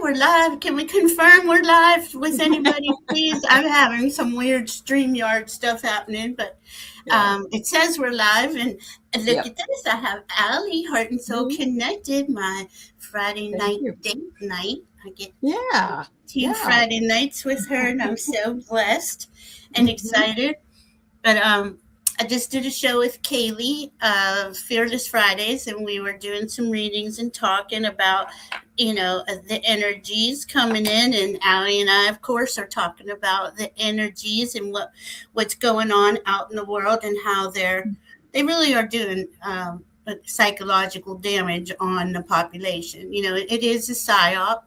we're live. Can we confirm we're live with anybody, please? I'm having some weird StreamYard stuff happening, but Yeah. it says we're live. And look Yep. at this. I have Allie, Heart and Soul Mhm. Connected, my Friday Thank night you. date night. I get Yeah. two Yeah. Friday nights with her, and I'm so blessed and Mhm. excited. But I just did a show with Kaylee, Fearless Fridays, and we were doing some readings and talking about, the energies coming in. And Allie and I, of course, are talking about the energies and what's going on out in the world and how they really are doing psychological damage on the population. It is a psyop,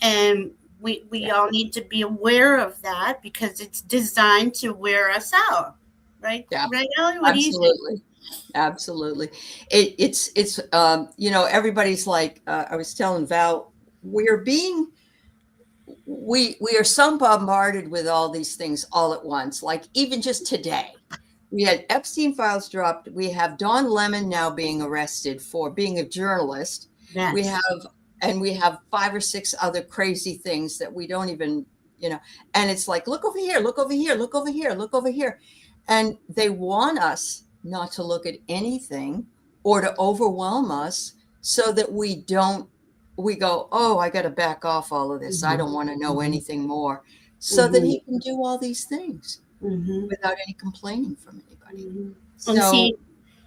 and we Yeah. all need to be aware of that because it's designed to wear us out. Right, Yeah. right, Ellie? What do you think? Absolutely. Absolutely. It's everybody's like I was telling Val, we're being we are so bombarded with all these things all at once. Like even just today, we had Epstein files dropped. We have Don Lemon now being arrested for being a journalist. We Yes. have we have 5 or 6 other crazy things that we don't even, and it's like, look over here, look over here, look over here, look over here. And they want us not to look at anything or to overwhelm us so that we go, oh, I got to back off all of this. I Mm-hmm. don't want to know Mm-hmm. anything more. So that Mm-hmm. he can do all these things Mm-hmm. without any complaining from anybody. Mm-hmm. And So see,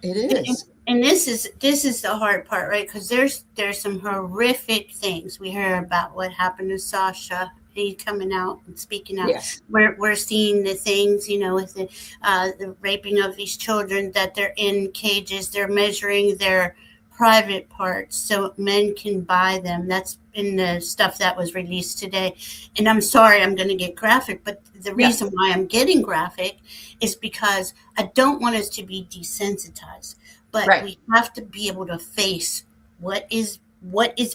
it and, is. and this is the hard part, right? Because there's some horrific things we hear about what happened to Sasha. He coming out and speaking out. Yes. We're seeing the things, with the raping of these children, that they're in cages. They're measuring their private parts so men can buy them. That's in the stuff that was released today. And I'm sorry, I'm going to get graphic, but the Yeah. reason why I'm getting graphic is because I don't want us to be desensitized, but Right. we have to be able to face what is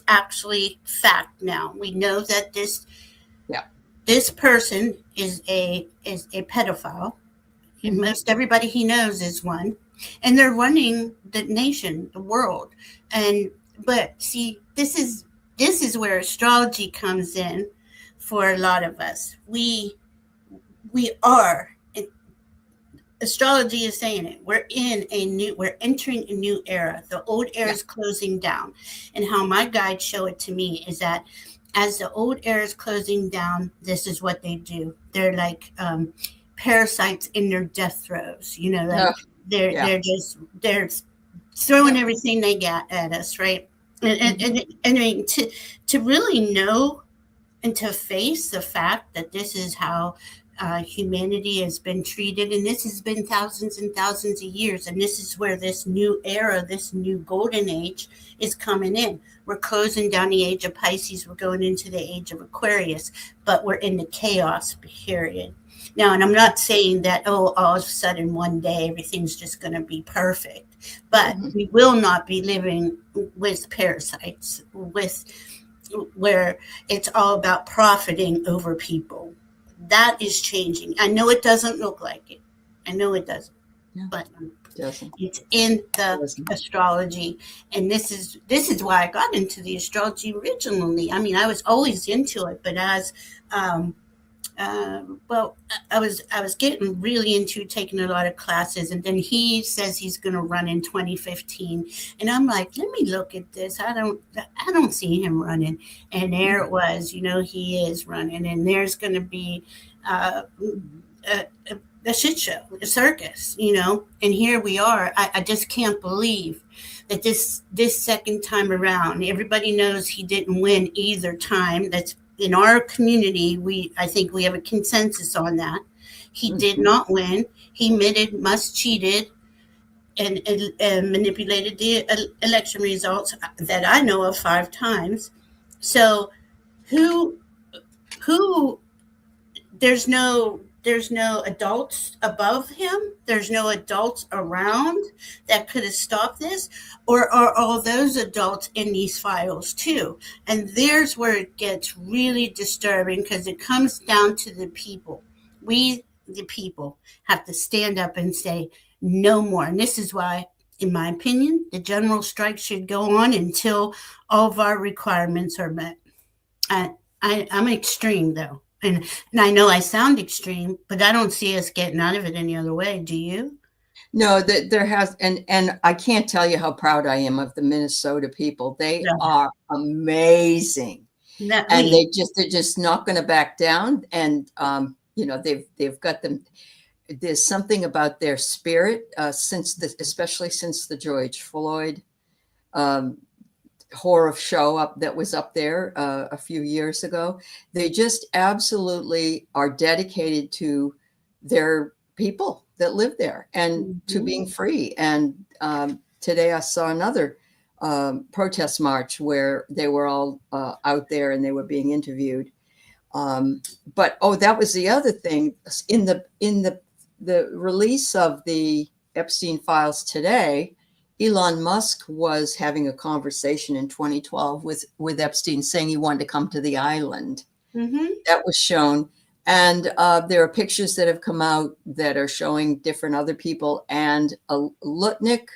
actually fact now. We know that this Yeah. this person is a pedophile, and Mhm. most everybody he knows is one, and they're running the nation, the world. And but see, this is where astrology comes in for a lot of us. We are, astrology is saying it, we're entering a new era. The old era Yeah. is closing down. And how my guides show it to me is that as the old era is closing down, this is what they do. They're like parasites in their death throes, like Ugh. they're Yeah. they're just they're throwing Yep. everything they got at us, right? and, Mhm. and, and I mean, to really know and to face the fact that this is how humanity has been treated, and this has been thousands and thousands of years, and this is where this new era, this new golden age, is coming in. We're closing down the age of Pisces. We're going into the age of Aquarius, but we're in the chaos period now. And I'm not saying that, all of a sudden one day everything's just going to be perfect, but Mhm. we will not be living with parasites, with where it's all about profiting over people. That is changing. I know it doesn't look like it. I know it doesn't, Yeah. but Doesn't. it's in the Doesn't. astrology. And this is why I got into the astrology originally. I mean, I was always into it, but as um, well, I was getting really into taking a lot of classes, and then he says he's going to run in 2015, and I'm like, let me look at this. I don't see him running, and there Mhm. it was. He is running, and there's going to be a, a shit show, a circus, and here we are. I just can't believe that this second time around, everybody knows he didn't win either time. That's in our community. I think we have a consensus on that. He did Mhm. not win. He admitted Musk cheated and manipulated the election results that I know of 5 times. So who who there's no adults above him, there's no adults around that could have stopped this, or are all those adults in these files too? And there's where it gets really disturbing, because it comes down to the people. We, the people, have to stand up and say no more. And this is why, in my opinion, the general strike should go on until all of our requirements are met. I'm extreme though, and I know I sound extreme, but I don't see us getting out of it any other way. Do you? No, that there has, and I can't tell you how proud I am of the Minnesota people. They No, are amazing, not and we. they're just not going to back down. And they've got them. There's something about their spirit especially since the George Floyd um, horror show up that was up there a few years ago. They just absolutely are dedicated to their people that live there and to Mhm. being free. And today I saw another protest march where they were all out there and they were being interviewed. But that was the other thing in the release of the Epstein files today. Elon Musk was having a conversation in 2012 with Epstein, saying he wanted to come to the island. Mhm. That was shown, and there are pictures that have come out that are showing different other people. And Lutnick,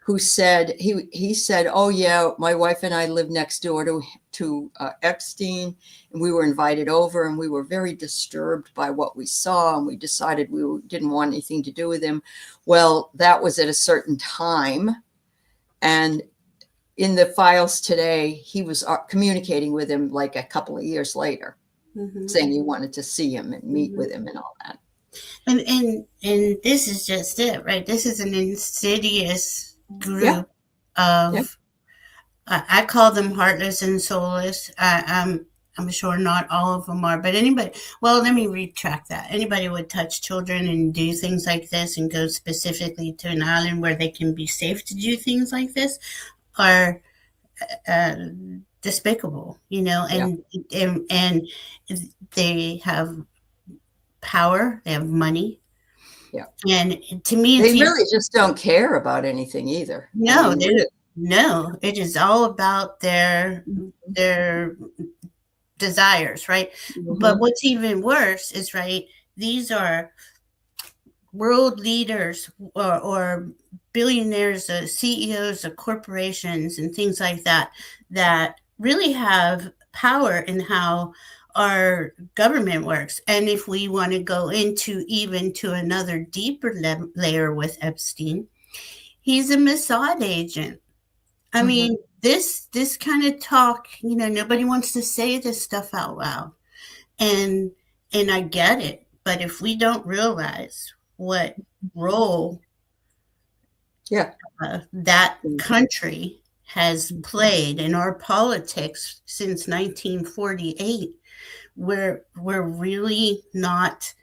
who said he said, "Oh yeah, my wife and I live next door to Epstein, and we were invited over, and we were very disturbed by what we saw, and we decided we didn't want anything to do with him." Well, that was at a certain time, and in the files today, he was communicating with him like a couple of years later, Mhm. saying he wanted to see him and meet Mhm. with him and all that. And this is just it, right? This is an insidious Yeah, group yeah. of I call them heartless and soulless. I'm sure not all of them are, but anybody. Well, let me retract that. Anybody would touch children and do things like this, and go specifically to an island where they can be safe to do things like this, are uh, despicable. Yeah. And they have power. They have money, Yeah. and to me, They really just don't care about anything either. I no, mean, they really. no. It is all about Mhm. their desires, right? But Mhm. what's even worse is, right, these are world leaders or billionaires, CEOs of corporations and things like that, that really have power in how our government works. And if we want to go into even to another deeper layer with Epstein, he's a Mossad agent. I Mhm. mean, this kind of talk, nobody wants to say this stuff out loud. And I get it, but if we don't realize what role Yeah. that Mhm. country has played in our politics since 1948, we're really not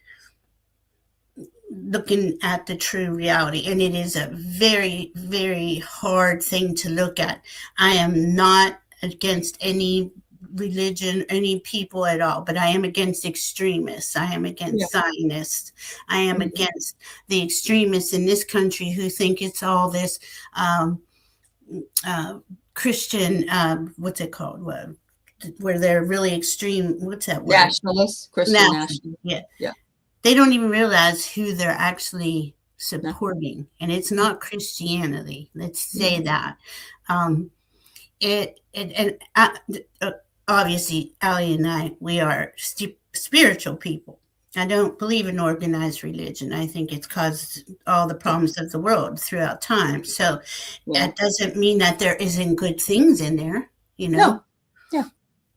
looking at the true reality, and it is a very, very hard thing to look at. I am not against any religion, any people at all, but I am against extremists. I am Yeah. against Zionists. I am Mhm. against the extremists in this country who think it's all this um, uh, Christian, what's it called, where they're really extreme. What's that word? Nationalists, Christian National. nationalists. Yeah, Yeah. they don't even realize who they're actually No. supporting, and it's not Christianity. Let's No. say that. Um, and obviously, Ali and I, we are spiritual people. I don't believe in organized religion. I think it's caused all the Yeah. problems of the world throughout time. So Yeah. that doesn't mean that there isn't good things in there, No. Yeah.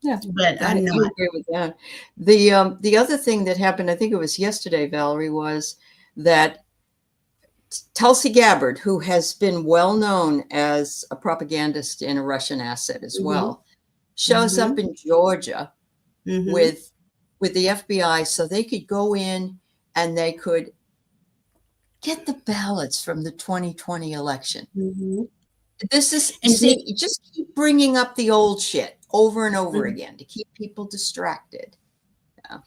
Yeah. but I I'm not. agree with that. The other thing that happened, I think it was yesterday, Valerie, was that Tulsi Gabbard, who has been well known as a propagandist and a Russian asset as Hmm. well, shows up Hmm. in Georgia Hmm. with the FBI so they could go in and they could get the ballots from the 2020 election. Hmm. This is, And see, you just keep bringing up the old shit over and over mhm. again to keep people distracted. Yeah.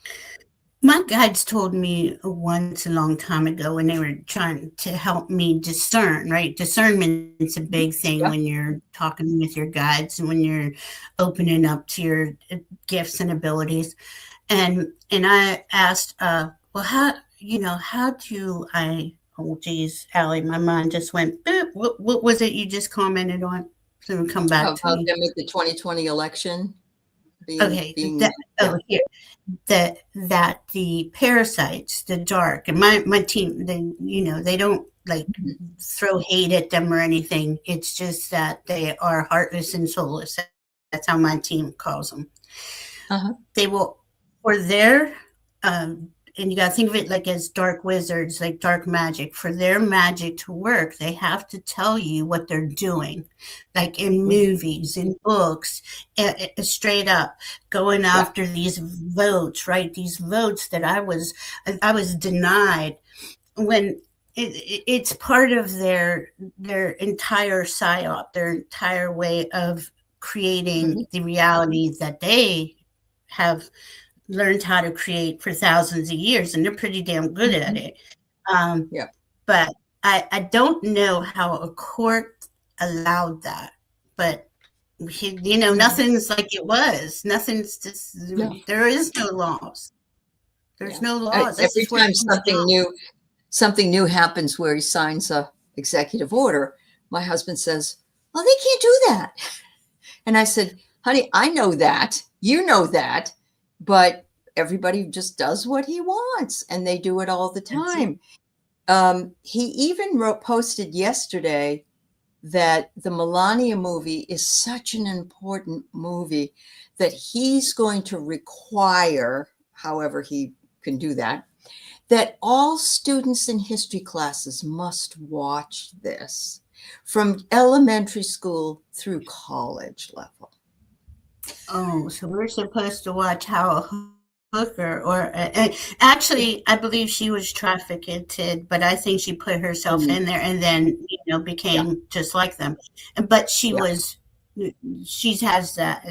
My guides told me once a long time ago when they were trying to help me discern, right? Discernment's a big thing Yeah. when you're talking with your guides and when you're opening up to your gifts and abilities. And I asked, well, how do I? Oh, geez, Allie, my mind just went. Boop. What was it you just commented on? So it'll come back to About me. them with the 2020 election. Okay, being that, yeah. oh, here, that the parasites, the dark, and my team, they don't like Mhm. throw hate at them or anything. It's just that they are heartless and soulless. That's how my team calls them. Uh-huh. They will, for their, and you got to think of it like as dark wizards, like dark magic. For their magic to work, they have to tell you what they're doing, like in Mhm. movies, in books, straight up going Yeah. after these votes, right? These votes that I was denied when it's part of their entire psyop, their entire way of creating Mhm. the reality that they have learned how to create for thousands of years, and they're pretty damn good at Mhm. it. Um, Yeah. but I don't know how a court allowed that. But Mhm. nothing's like it was. Nothing's just Yeah. there is no laws. There's Yeah. no laws. This Every is where it time comes down. something new happens where he signs a executive order, my husband says, "Well, they can't do that." And I said, "Honey, I know that. You know that, but everybody just does what he wants, and they do it all the That's it. time." He even posted yesterday that the Melania movie is such an important movie that he's going to require, however he can do that, that all students in history classes must watch this from elementary school through college level. Oh, so we're supposed to watch how a hooker, or actually, I believe she was trafficked, but I think she put herself Mhm. in there and then, Yeah, became just like them. But yeah, she has that.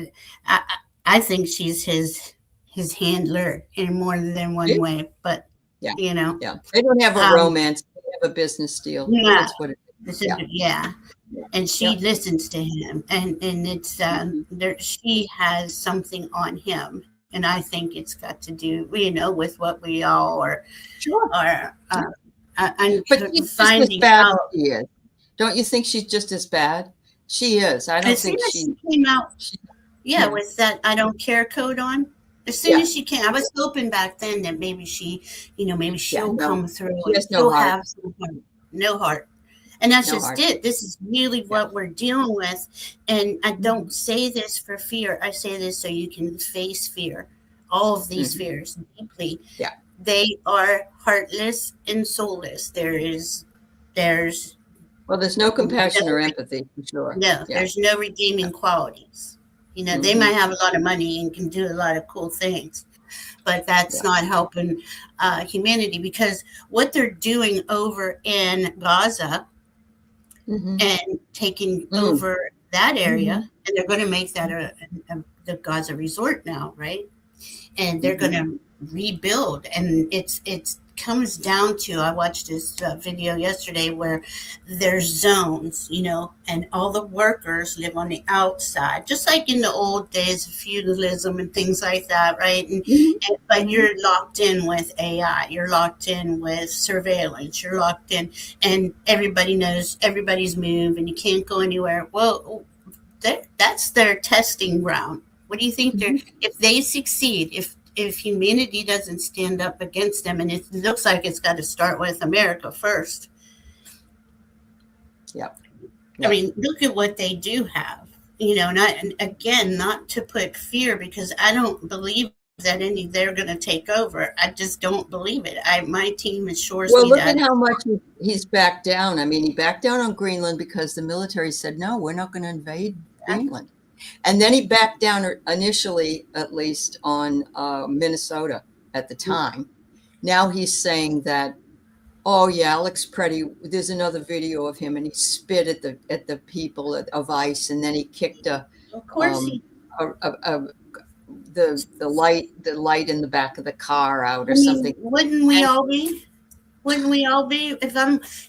I, I think she's his handler in more than one yeah, way. But yeah, you know, yeah. They don't have a um, romance; they have a business deal. yeah, That's what it is. this is Yeah, yeah. yeah, And yeah. she listens to him, and it's Mhm. there. She has something on him, and I think it's got to do, with what we all Sure. are Yeah. I'm But she's just as finding bad as out. he is. Don't you think she's just as bad? She is. I don't As soon think as she came out, she yeah, yeah, with that "I don't care" code on. As soon yeah, as she came, I was hoping back then that maybe maybe yeah, she'll no. come through She and has no she'll heart, have some heart, no heart. And that's no just heart. it. This is really Yeah. what we're dealing with. And I Mhm, don't say this for fear. I say this so you can face fear, all of these mhm. fears deeply. Yeah. They are heartless and soulless. There's Well, there's no no, compassion or empathy for sure. no, Yeah, there's no yeah. redeeming qualities. They might Mhm. have a lot of money and can do a lot of cool things, but that's Yeah. not helping humanity, because what they're doing over in Gaza Mhm. and taking Mm. over that Mhm. area, and they're going to make that the Gaza resort now, right? And they're going Mhm. to rebuild, and it's comes down to, I watched this video yesterday where there's zones, and all the workers live on the outside, just like in the old days of feudalism and things like that, right? Mhm. But Mhm. you're locked in with AI, you're locked in with surveillance, you're locked in, and everybody knows everybody's move, and you can't go anywhere. Well, that's their testing ground. What do you think they're? Mhm. If they succeed, if humanity doesn't stand up against them, and it looks like it's got to start with America first. Yep. I Yep. mean, look at what they do have. And again, not to put fear, because I don't believe that they're going to take over. I just don't believe it. My team assures Well, me look at that. how much he's backed down. I mean, he backed down on Greenland because the military said, no, we're not going to invade Greenland. And then he backed down initially, at least, on Minnesota at the time. Now he's saying that, oh yeah, Alex Preddy. There's another video of him, and he spit at the people of ICE, and then he kicked Of course, he. a the light in the back of the car out I or mean, something. wouldn't we And all be? Wouldn't we all be? If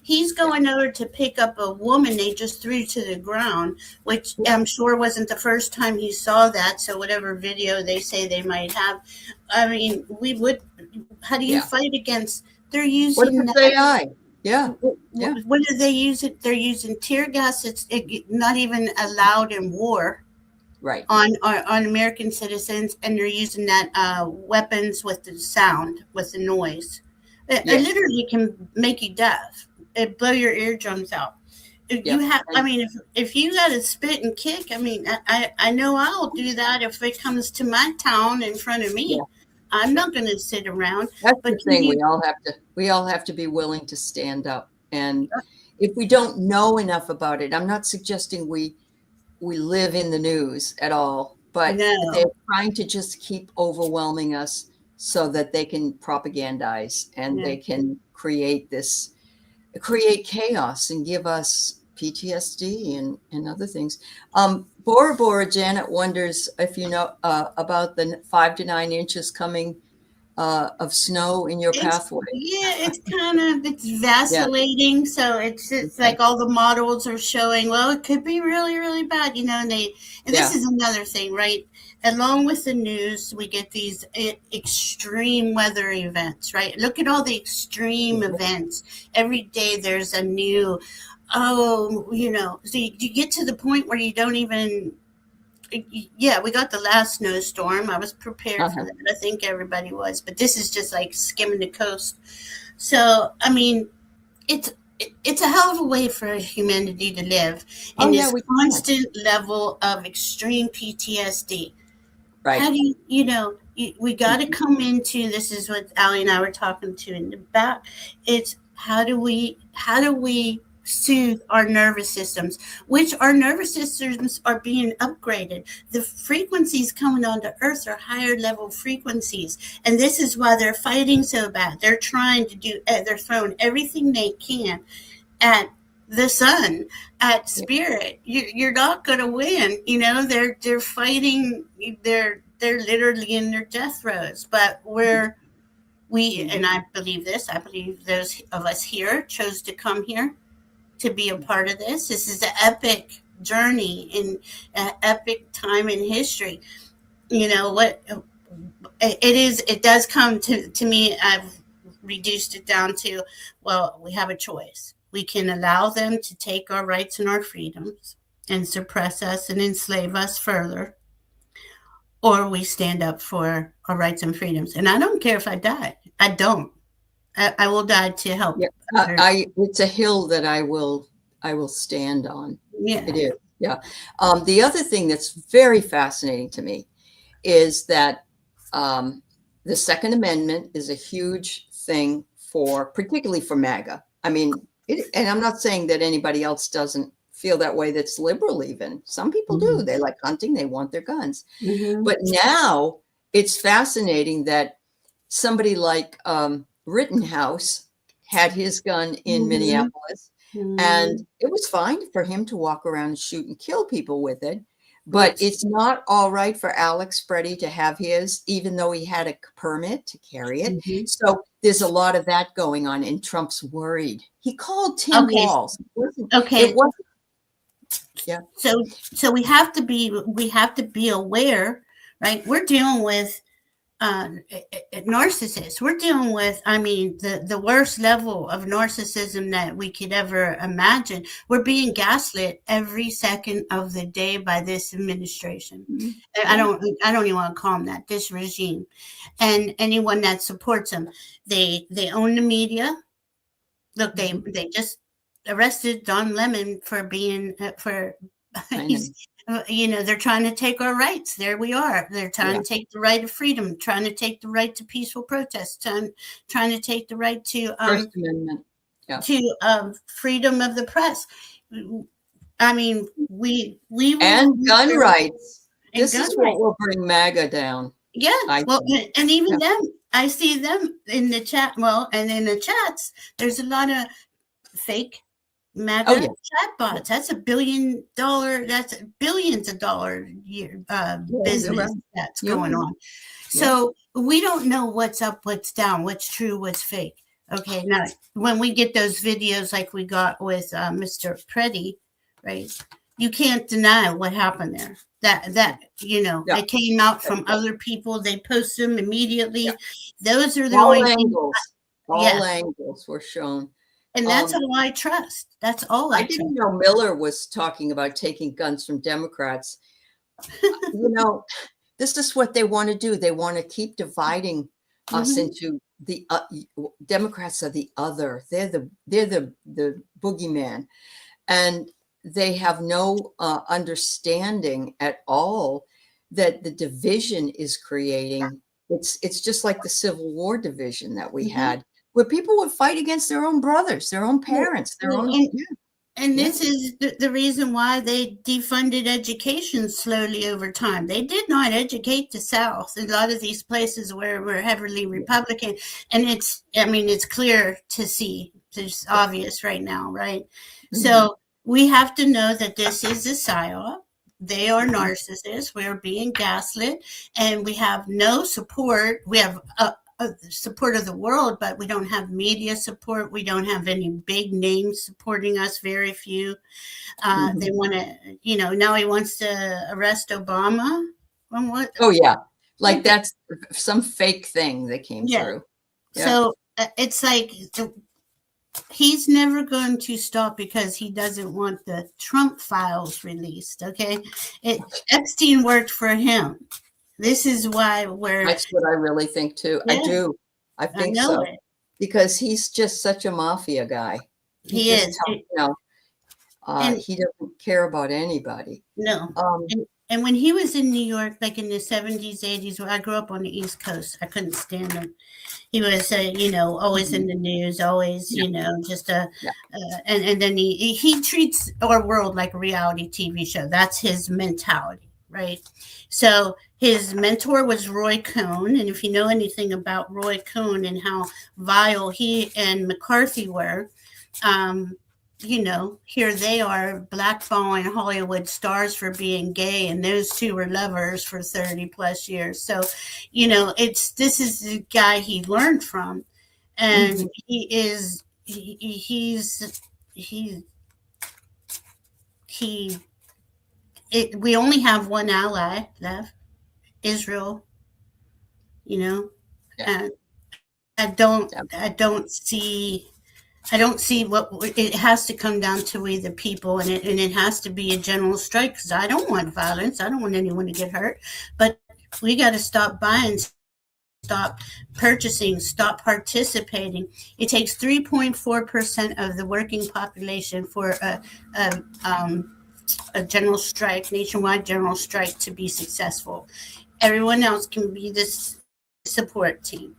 he's yeah, going over to pick up a woman they just threw to the ground, which yeah, I'm sure wasn't the first time he saw that. So whatever video they say they might have, I mean, we would. How do you yeah. fight against? They're What if using it's that. AI? Yeah, yeah. What do they use it? They're using tear gas. It's not even allowed in war. Right. on American citizens, and they're using that weapons with the sound, with the noise. It Yes. literally can make you deaf. It blow your eardrums out. If you Yep. have, I And mean, if you got to spit and kick, I mean, I know I'll do that if it comes to my town in front of yeah, me. I'm yeah. not going to sit around. That's But the can thing. you? We all have to be willing to stand up. And if we don't know enough about it, I'm not suggesting we live in the news at all, but they're No. trying to just keep overwhelming us so that they can propagandize and Yeah. they can create chaos and give us PTSD and other things. Bora Bora, Janet wonders if you know about the 5 to 9 inches coming of snow in your It's pathway. yeah, it's kind of it's Yeah. vacillating. So it's Okay. like all the models are showing. Well, it could be really really bad, And this Yeah. is another thing, right? Along with the news, we get these extreme weather events, right? Look at all the extreme events. Every day there's a new. Oh, so you get to the point where you don't even. Yeah, we got the last snowstorm. I was prepared for Uh-huh. that. I think everybody was, but this is just like skimming the coast. So, I mean, it's it's a hell of a way for humanity to live Oh in yeah, this we can. constant level of extreme PTSD. How Right. do we got to Mhm. come into this is what Ali and I were talking to in the back. It's how do we soothe our nervous systems, which our nervous systems are being upgraded. The frequencies coming onto Earth are higher level frequencies, and this is why they're fighting so bad. They're trying to they're throwing everything they can at the sun, at Yeah. spirit. You're not going to win. They're fighting. They're literally in their death throes. But Mhm. and I believe this. I believe those of us here chose to come here to be a part of this. This is an epic journey in an epic time in history. What it is. It does come to me. I've reduced it down to, well, we have a choice. We can allow them to take our rights and our freedoms and suppress us and enslave us further, or we stand up for our rights and freedoms. And I don't care if I die. I don't. I will die to help Yeah. others. It's a hill that I will stand on. Yeah. It is. Yeah. The other thing that's very fascinating to me is that the Second Amendment is a huge thing particularly for MAGA. I mean, and I'm not saying that anybody else doesn't feel that way that's liberal even. Some people do. They like hunting, they want their guns. Mm-hmm. But now it's fascinating that somebody like Rittenhouse had his gun in Mm-hmm. Minneapolis, and Mm-hmm. it was fine for him to walk around and shoot and kill people with it. But Which it's not all right for Alex Preddy to have his, even though he had a permit to carry it. mm-hmm. So there's a lot of that going on, and Trump's worried. He called Tim Okay. Walz. It Okay. wasn't, yeah. So we have to be aware, right? We're dealing with narcissists. We're dealing with, I mean, the worst level of narcissism that we could ever imagine. We're being gaslit every second of the day by this administration. Mhm. I Yeah. don't even want to call them that. This regime and anyone that supports them. They own the media. Look, Mhm. they just arrested Don Lemon for being for I know. he's they're trying to take our rights. There we are. They're trying Yeah. to take the right of freedom, trying to take the right to peaceful protest, trying to take the right First Amendment. Yeah. freedom of the press. I mean, we will And gun rights. and This gun is what rights. will bring MAGA down, Yeah, I well, think. and even Yeah. them, I see them in the chat. Well, and in the chats, there's a lot of fake Oh, MAGA yeah. Yeah. chatbots. That's $1 billion. That's billions of dollar year Yeah, you're business right. that's You're going right. on. Yeah. So we don't know what's up, what's down, what's true, what's fake. Okay, now when we get those videos like we got with Mr. Preddy, right? You can't deny what happened there. That Yeah. it came out from Yeah. other people. They post them Yeah. immediately. Those are the All only things. angles. Yeah, All angles were shown. and that's Um, all I trust. That's all I I trust. didn't know Miller was talking about taking guns from Democrats. You know, this is what they want to do. They want to keep dividing us Hmm. into the Democrats are the other. They're the boogeyman, and they have no understanding at all that the division is creating. It's just like the Civil War division that we Hmm. had, where people would fight against their own brothers, their own Well, parents, their well, own. Yeah, and yeah. this is the reason why they defunded education slowly over time. They did not educate the South. A lot of these places where we're heavily Republican, and I mean, it's clear to see. It's obvious right now, right? Mhm. So we have to know that this is a psyop. They are narcissists. We are being gaslit, and we have no support. We have support of the world, but we don't have media support. We don't have any big names supporting us, very few. They Mhm. want to, now he wants to arrest Obama. Well, what? Oh yeah, like What? that's some fake thing that came Yeah. through. Yeah. So it's like he's never going to stop because he doesn't want the Trump files released. Okay. Epstein worked for him. This is why That's what I really think too. I yeah, do. I I think know so it. because he's just such a mafia guy. He He just is. And he doesn't care about anybody. no. Um, And when he was in New York, like in the 70s, 80s, where I grew up on the East Coast, I couldn't stand him. He was, always in mhm, the news, always, yeah, just yeah. and then he treats our world like a reality TV show. That's his mentality, right? So his mentor was Roy Cohn, and if you know anything about Roy Cohn and how vile he and McCarthy were, um, here they are blackballing Hollywood stars for being gay, and those two were lovers for 30 plus years. So, this is the guy he learned from, and Mhm. he he we only have one ally left, Israel, you know, Yeah, and I don't see what it has to come down to. We the people, and it has to be a general strike because I don't want violence. I don't want anyone to get hurt, but we got to stop buying, stop purchasing, stop participating. It takes 3.4% of the working population for a, a general strike, nationwide general strike, to be successful. Everyone else can be this support team.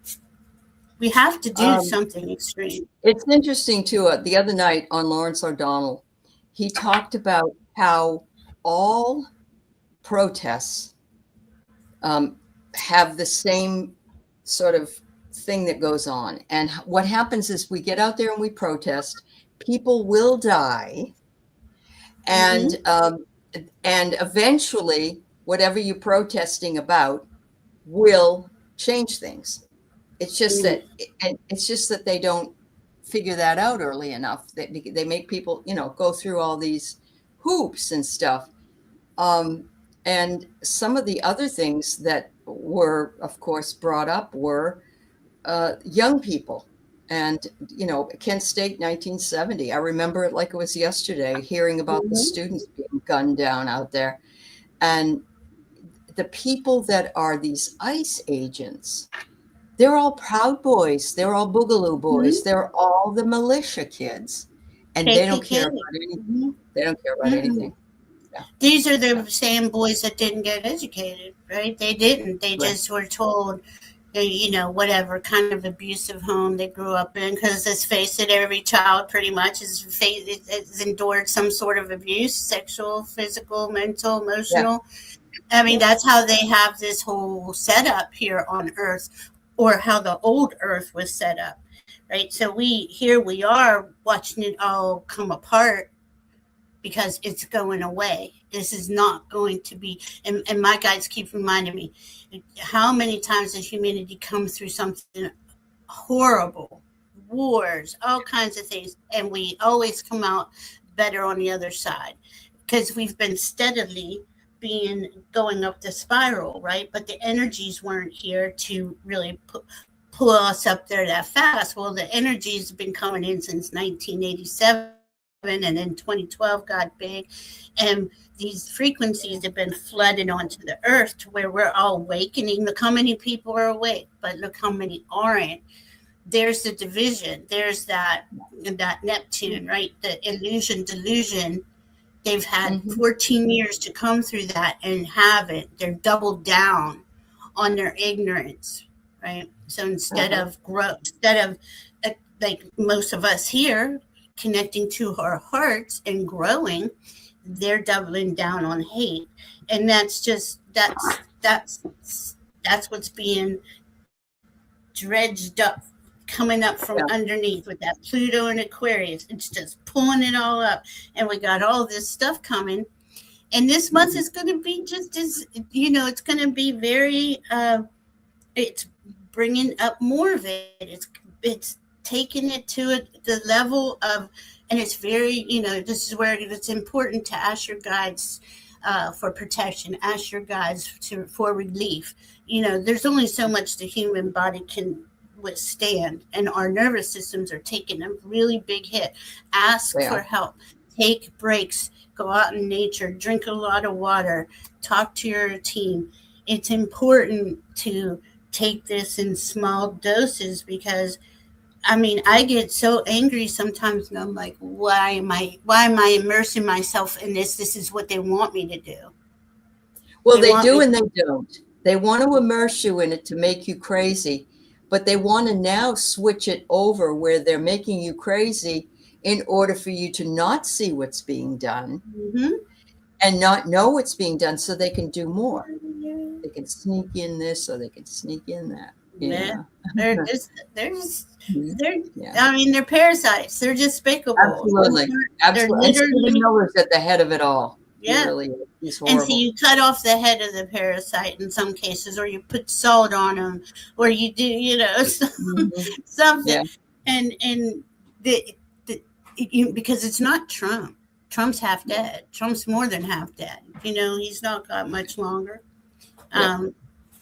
We have to do um, something extreme. it's interesting too. The other night on Lawrence O'Donnell, he talked about how all protests um, have the same sort of thing that goes on. And what happens is we get out there and we protest. People will die, Hmm. and eventually, whatever you're protesting about will change things. It's just that, and it's just that they don't figure that out early enough. They make people, go through all these hoops and stuff. Um, and some of the other things that were, of course, brought up were young people. And, Kent State, 1970. I remember it like it was yesterday, hearing about the Hmm. students being gunned down out there. And the people that are these ICE agents, they're all Proud Boys. They're all Boogaloo Boys. Hmm. They're all the militia kids. And they don't care KKK. about anything. Hmm. They don't care about Hmm. anything. Yeah. These are Yeah. the same boys that didn't get educated, right? They didn't. They Right. just were told, whatever kind of abusive home they grew up in. Because let's face it, every child pretty much has endured some sort of abuse, sexual, physical, mental, Yeah. emotional. I mean, Yeah. that's how they have this whole setup here on Earth, or how the old Earth was set up, right? So we are watching it all come apart because it's going away. This is not going to be, and my guides keep reminding me, how many times has humanity come through something horrible, wars, all kinds of things, and we always come out better on the other side because we've been steadily being going up the spiral, right? But the energies weren't here to really pull us up there that fast. Well, the energies have been coming in since 1987, and then 2012 got big, and these frequencies have been flooded onto the earth to where we're all awakening. Look how many people are awake, but look how many aren't. There's the division. There's that Neptune, right? The illusion delusion. They've had 14 years to come through that and haven't. They're doubled down on their ignorance, right? So instead of growth, instead of like most of us here connecting to our hearts and growing, they're doubling down on hate. And that's what's being dredged up, coming up from underneath with that Pluto and Aquarius. It's just pulling it all up. And we got all this stuff coming. And this month is going to be just as, it's going to be very, it's bringing up more of it. It's taking it to the level of, and it's very, this is where it's important to ask your guides for protection, ask your guides for relief. There's only so much the human body can withstand, and our nervous systems are taking a really big hit. Ask for help, take breaks, go out in nature, drink a lot of water, talk to your team. It's important to take this in small doses, because I get so angry sometimes, and I'm like, why am I immersing myself in this? This is what they want me to do. Well, they do and they don't. They want to immerse you in it to make you crazy, but they want to now switch it over where they're making you crazy in order for you to not see what's being done and not know what's being done, so they can do more. They can sneak in this, or they can sneak in that. They're parasites. They're despicable. Absolutely. And Stephen Miller's at the head of it all. Yeah. He's horrible. And so you cut off the head of the parasite in some cases, or you put salt on them, or you do, something. And because it's not Trump. Trump's half dead. Trump's more than half dead. He's not got much longer.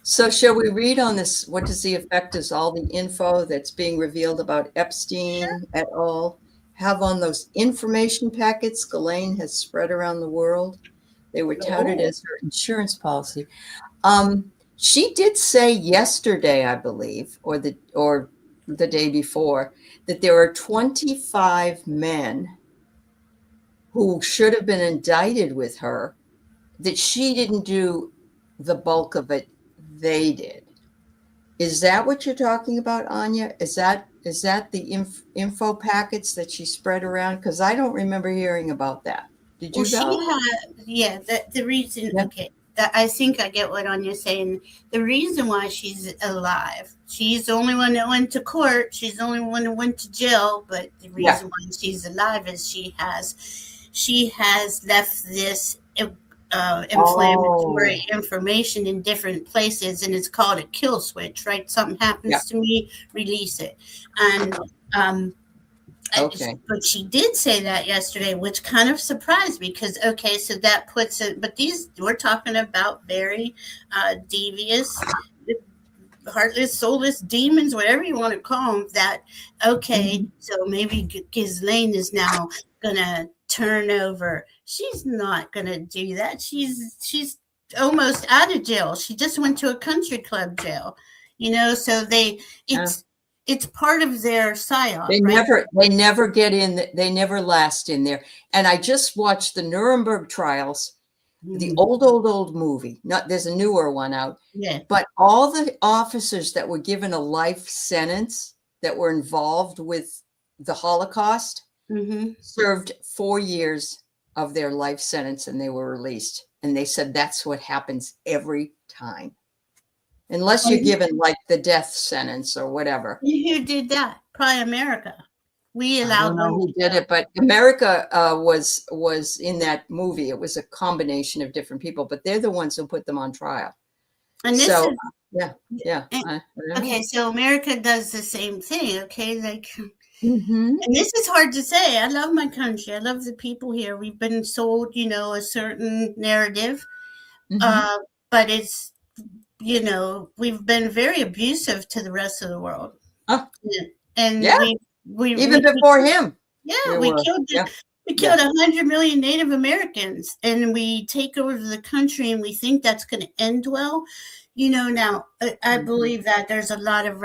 So shall we read on this? What does the effect is all the info that's being revealed about Epstein et al. Have on those information packets Ghislaine has spread around the world? They were touted as her insurance policy. She did say yesterday, I believe, or the day before, that there are 25 men who should have been indicted with her, that she didn't do the bulk of it. They did. Is that what you're talking about, Anya? Is that the info packets that she spread around? Because I don't remember hearing about that. Did you? The reason. Yeah. Okay, I think I get what Anya's saying. The reason why she's alive. She's the only one that went to court. She's the only one that went to jail. But the reason why she's alive is she has left this inflammatory information in different places, and it's called a kill switch, right? Something happens to me, release it. And but she did say that yesterday, which kind of surprised me, because so that puts it, but we're talking about very devious, heartless, soulless demons, whatever you want to call them, that so maybe Ghislaine is now gonna turn over. She's not gonna do that. She's almost out of jail. She just went to a country club jail, so it's part of their psyop. They never get in. They never last in there. And I just watched the Nuremberg trials, the old movie. There's a newer one out. Yeah. But all the officers that were given a life sentence that were involved with the Holocaust served 4 years of their life sentence, and they were released. And they said that's what happens every time. Unless you're given like the death sentence or whatever. Who did that? Probably America. We allowed. I don't know who did it, but America was in that movie. It was a combination of different people, but they're the ones who put them on trial. And this so, okay, so America does the same thing. Okay, and this is hard to say. I love my country. I love the people here. We've been sold, a certain narrative, but it's. We've been very abusive to the rest of the world. And we even before him. Yeah, we killed We killed 100 million Native Americans, and we take over the country, and we think that's going to end well. Now I believe that there's a lot of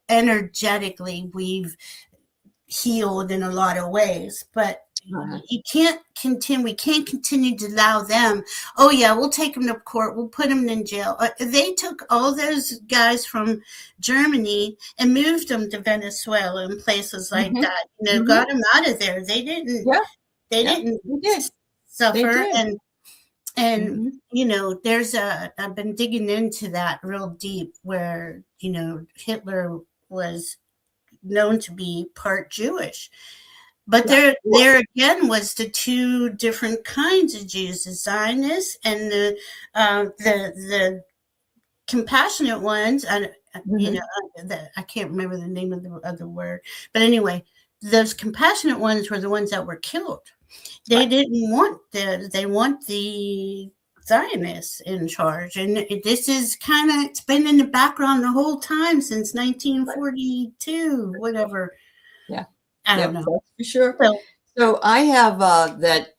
energetically we've healed in a lot of ways, but you can't continue. We can't continue to allow them. Oh yeah, we'll take them to court. We'll put them in jail. They took all those guys from Germany and moved them to Venezuela and places like that. Got them out of there. They didn't. Yeah. They didn't suffer. And there's I've been digging into that real deep, where Hitler was known to be part Jewish. But there again was the two different kinds of Jews: the Zionists and the compassionate ones. I can't remember the name of the other word, but anyway, those compassionate ones were the ones that were killed. They didn't want they want the Zionists in charge, and this is it's been in the background the whole time since 1942, whatever. Yeah. I don't know. That's for sure. So I have that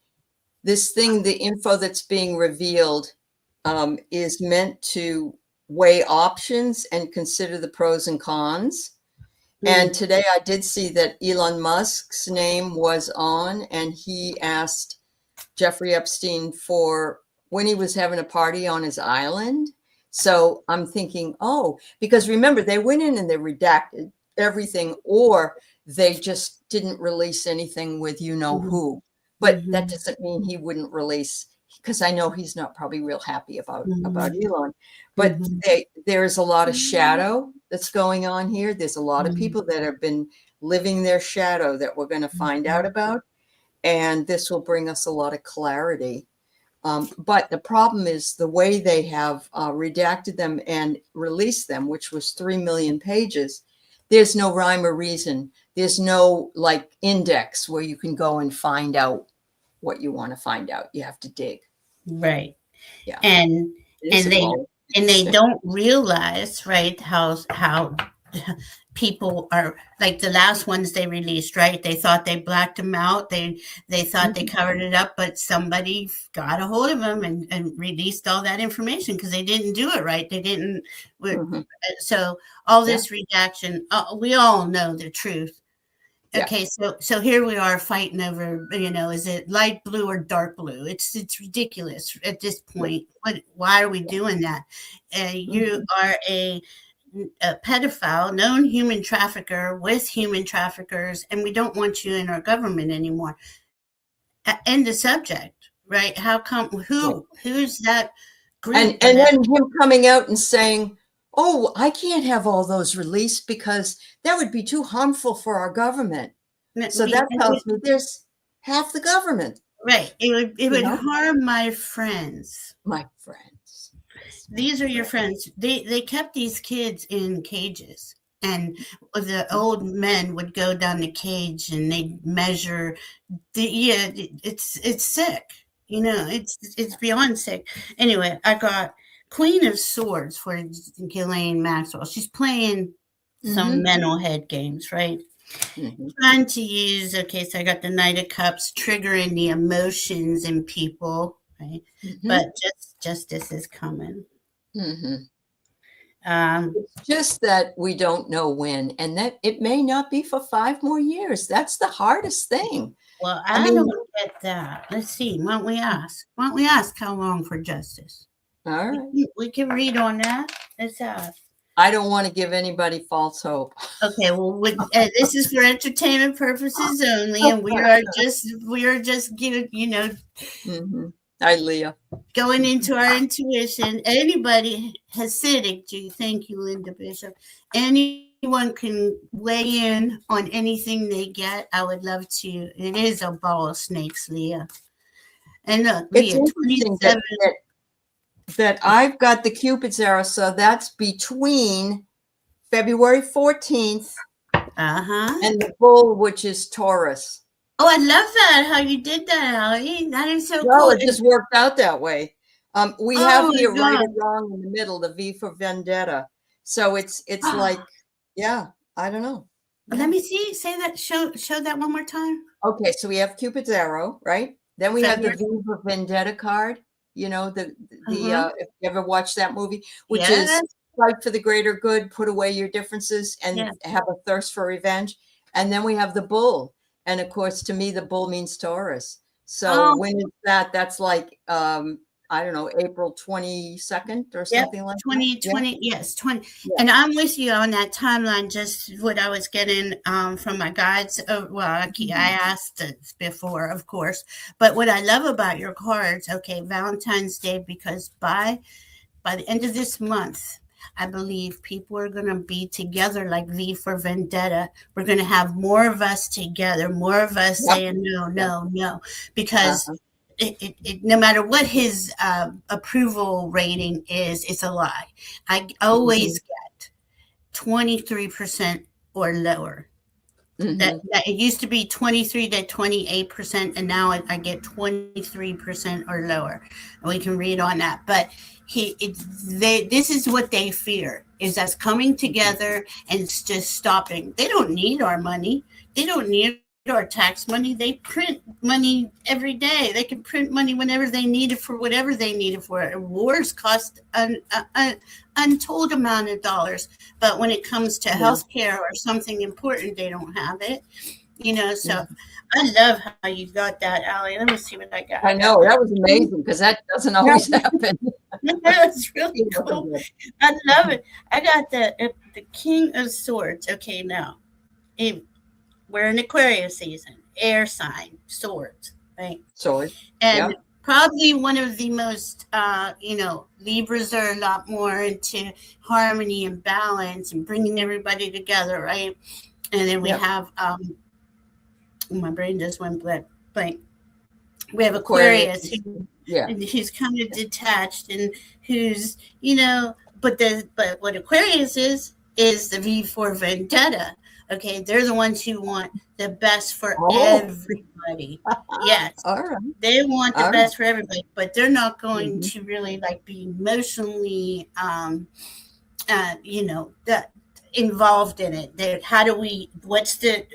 this thing, the info that's being revealed is meant to weigh options and consider the pros and cons. And today I did see that Elon Musk's name was on, and he asked Jeffrey Epstein for when he was having a party on his island. So I'm thinking, because remember, they went in and they redacted everything, or they just didn't release anything with who. But that doesn't mean he wouldn't release, because I know he's not probably real happy about Elon. But there's a lot of shadow that's going on here. There's a lot of people that have been living their shadow that we're going to find out about. And this will bring us a lot of clarity. But the problem is the way they have redacted them and released them, which was 3 million pages. There's no rhyme or reason. There's no index where you can go and find out what you want to find out. You have to dig. Right. Yeah. And they don't realize, right, how people are like the last ones they released, right? They thought they blacked them out. They thought they covered it up, but somebody got a hold of them and released all that information because they didn't do it right. They didn't. So all this redaction, we all know the truth. Okay, so here we are fighting over, is it light blue or dark blue? It's ridiculous at this point. Why are we doing that? You are a pedophile, known human trafficker with human traffickers, and we don't want you in our government anymore. End the subject, right? How come? Who's that group? And then him coming out and saying, I can't have all those released because that would be too harmful for our government. So that tells me there's half the government. Right. It would harm my friends. My friends. These are your friends. They kept these kids in cages, and the old men would go down the cage and they'd measure. It's sick. It's beyond sick. Anyway, I got Queen of Swords for Ghislaine Maxwell. She's playing some mental head games, right? Trying to use, so I got the Knight of Cups, triggering the emotions in people, right? But justice is coming. It's just that we don't know when, and that it may not be for 5 more years. That's the hardest thing. Well, I don't get that. Let's see. Why don't we ask how long for justice? All right. We can read on that. Let's ask. I don't want to give anybody false hope. Okay, well, this is for entertainment purposes only, and we are just Hi, Leah. Going into our intuition. Anybody Hasidic, thank you, Linda Bishop. Anyone can weigh in on anything they get. I would love to. It is a ball of snakes, Leah. And look, Leah, it's 27. That I've got the Cupid's arrow, so that's between February 14th and the bull, which is Taurus. Oh, I love that, how you did that, Allie. That is so cool. It just worked out that way. We have here right and wrong in the middle, the V for Vendetta. So it's like, I don't know. Let me see. Say that. Show that one more time. Okay, so we have Cupid's arrow, right? Then we have the February. V for Vendetta card. You know, Uh-huh. if you ever watched that movie, which is Yes. fight for the greater good, put away your differences, and Yeah. have a thirst for revenge. And then we have the bull, and of course, to me, the bull means Taurus. So Oh, when is that? That's like I don't know, April 22nd or yep. something like that. Yeah, 2020. Yes, 20. yeah. And I'm with you on that timeline. Just what I was getting from my guides. Well, I asked this before, of course. But what I love about your cards, okay, Valentine's Day, because by the end of this month, I believe people are going to be together like V for Vendetta. We're going to have more of us together, more of us Yep, saying no, yep. no, no, because Uh-huh. no matter what his approval rating is, it's a lie. I Mhm, always get 23% or lower. That, mhm. that it used to be 23 to 28%, and now I get 23% or lower. And we can read on that. But this is what they fear, is us coming together and it's just stopping. They don't need our money. They don't need our tax money. They print money every day. They can print money whenever they need it for whatever they need it for. Wars cost an untold amount of dollars, but when it comes to Yeah. healthcare or something important, they don't have it. So Mhm. I love how you got that, Allie. Let me see what I got. I I got know, the that was amazing because that doesn't always happen. That's really It was cool. good. I love it. I got the King of Swords. Okay, now we're in Aquarius season, air sign, swords, right? Sword. And Yep. probably one of the most, Libras are a lot more into harmony and balance and bringing everybody together, right? And then we Yep. have, my brain just went blank. We have Aquarius. Aquarius, Yeah. who's kind of detached and who's, but what Aquarius is the V for Vendetta. Okay, they're the ones who want the best for Oh, everybody. Yes, all right. they want the All right. best for everybody, but they're not going Mhm. to really like be emotionally, that involved in it. How do we? What's the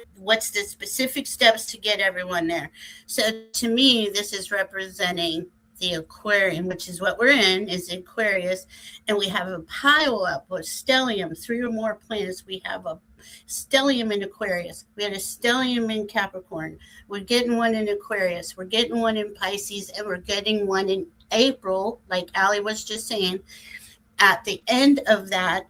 specific steps to get everyone there? So to me, this is representing the Aquarium, which is what we're in, is Aquarius, and we have a pile up of stellium, three or more planets. We have a stellium in Aquarius. We had a stellium in Capricorn. We're getting one in Aquarius. We're getting one in Pisces, and we're getting one in April, like Ali was just saying. At the end of that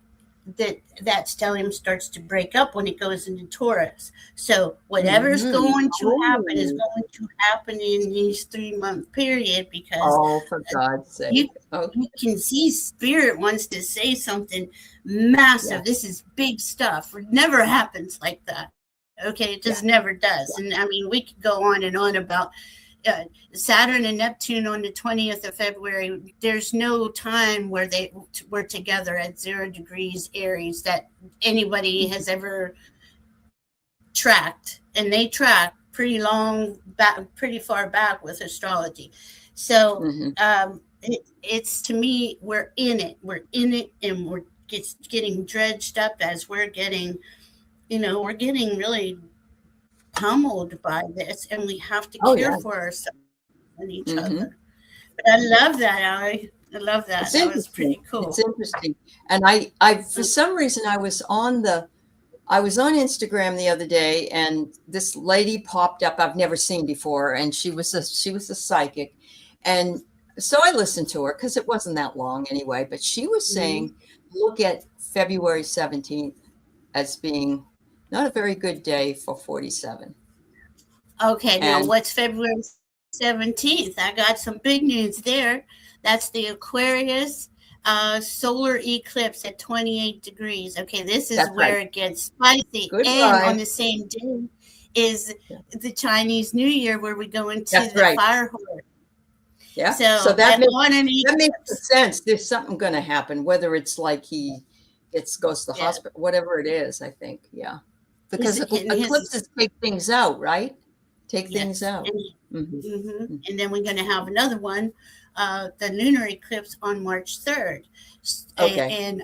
stellium starts to break up when it goes into Taurus. So whatever's Mhm. going to happen is Oh. going to happen in these 3 month period, because Oh, for God's you sake. Okay. you can see spirit wants to say something Yeah. massive. This is big stuff. It never happens like that. Okay, it Yeah. just never does. Yeah. And I mean, we could go on and on about uh, Saturn and Neptune on the 20th of February. There's no time where they were together at 0 degrees Aries that anybody has ever tracked, and they track pretty long back, pretty far back with astrology. So Mhm. it's, to me, we're in it, and we're getting dredged up as we're getting really pummeled by this, and we have to Oh, care yeah. for ourselves and each Mhm. other. But I love that, Ali. I love that. It's That was interesting. pretty cool. It's interesting. And for some reason, I was on Instagram the other day, and this lady popped up I've never seen before, and she was a psychic, and so I listened to her because it wasn't that long anyway. But she was Mhm. saying, look at February 17th as being not a very good day for 47. Okay, now And what's February 17th? I got some big news there. That's the Aquarius solar eclipse at 28 degrees. Okay, this is that's right. where it gets spicy. And on Goodbye. the same day is Yeah, the Chinese New Year, where we go into that's the right. fire horse. Yeah. So So, and on an that makes eclipse. sense. There's something going to happen, whether it's like he goes to the Yeah. hospital, whatever it is, I think. Yeah. His, Because and his, eclipses take things out, right? Take things yes. out. And Hmm. And then we're going to have another one, the lunar eclipse on March 3rd. Okay. And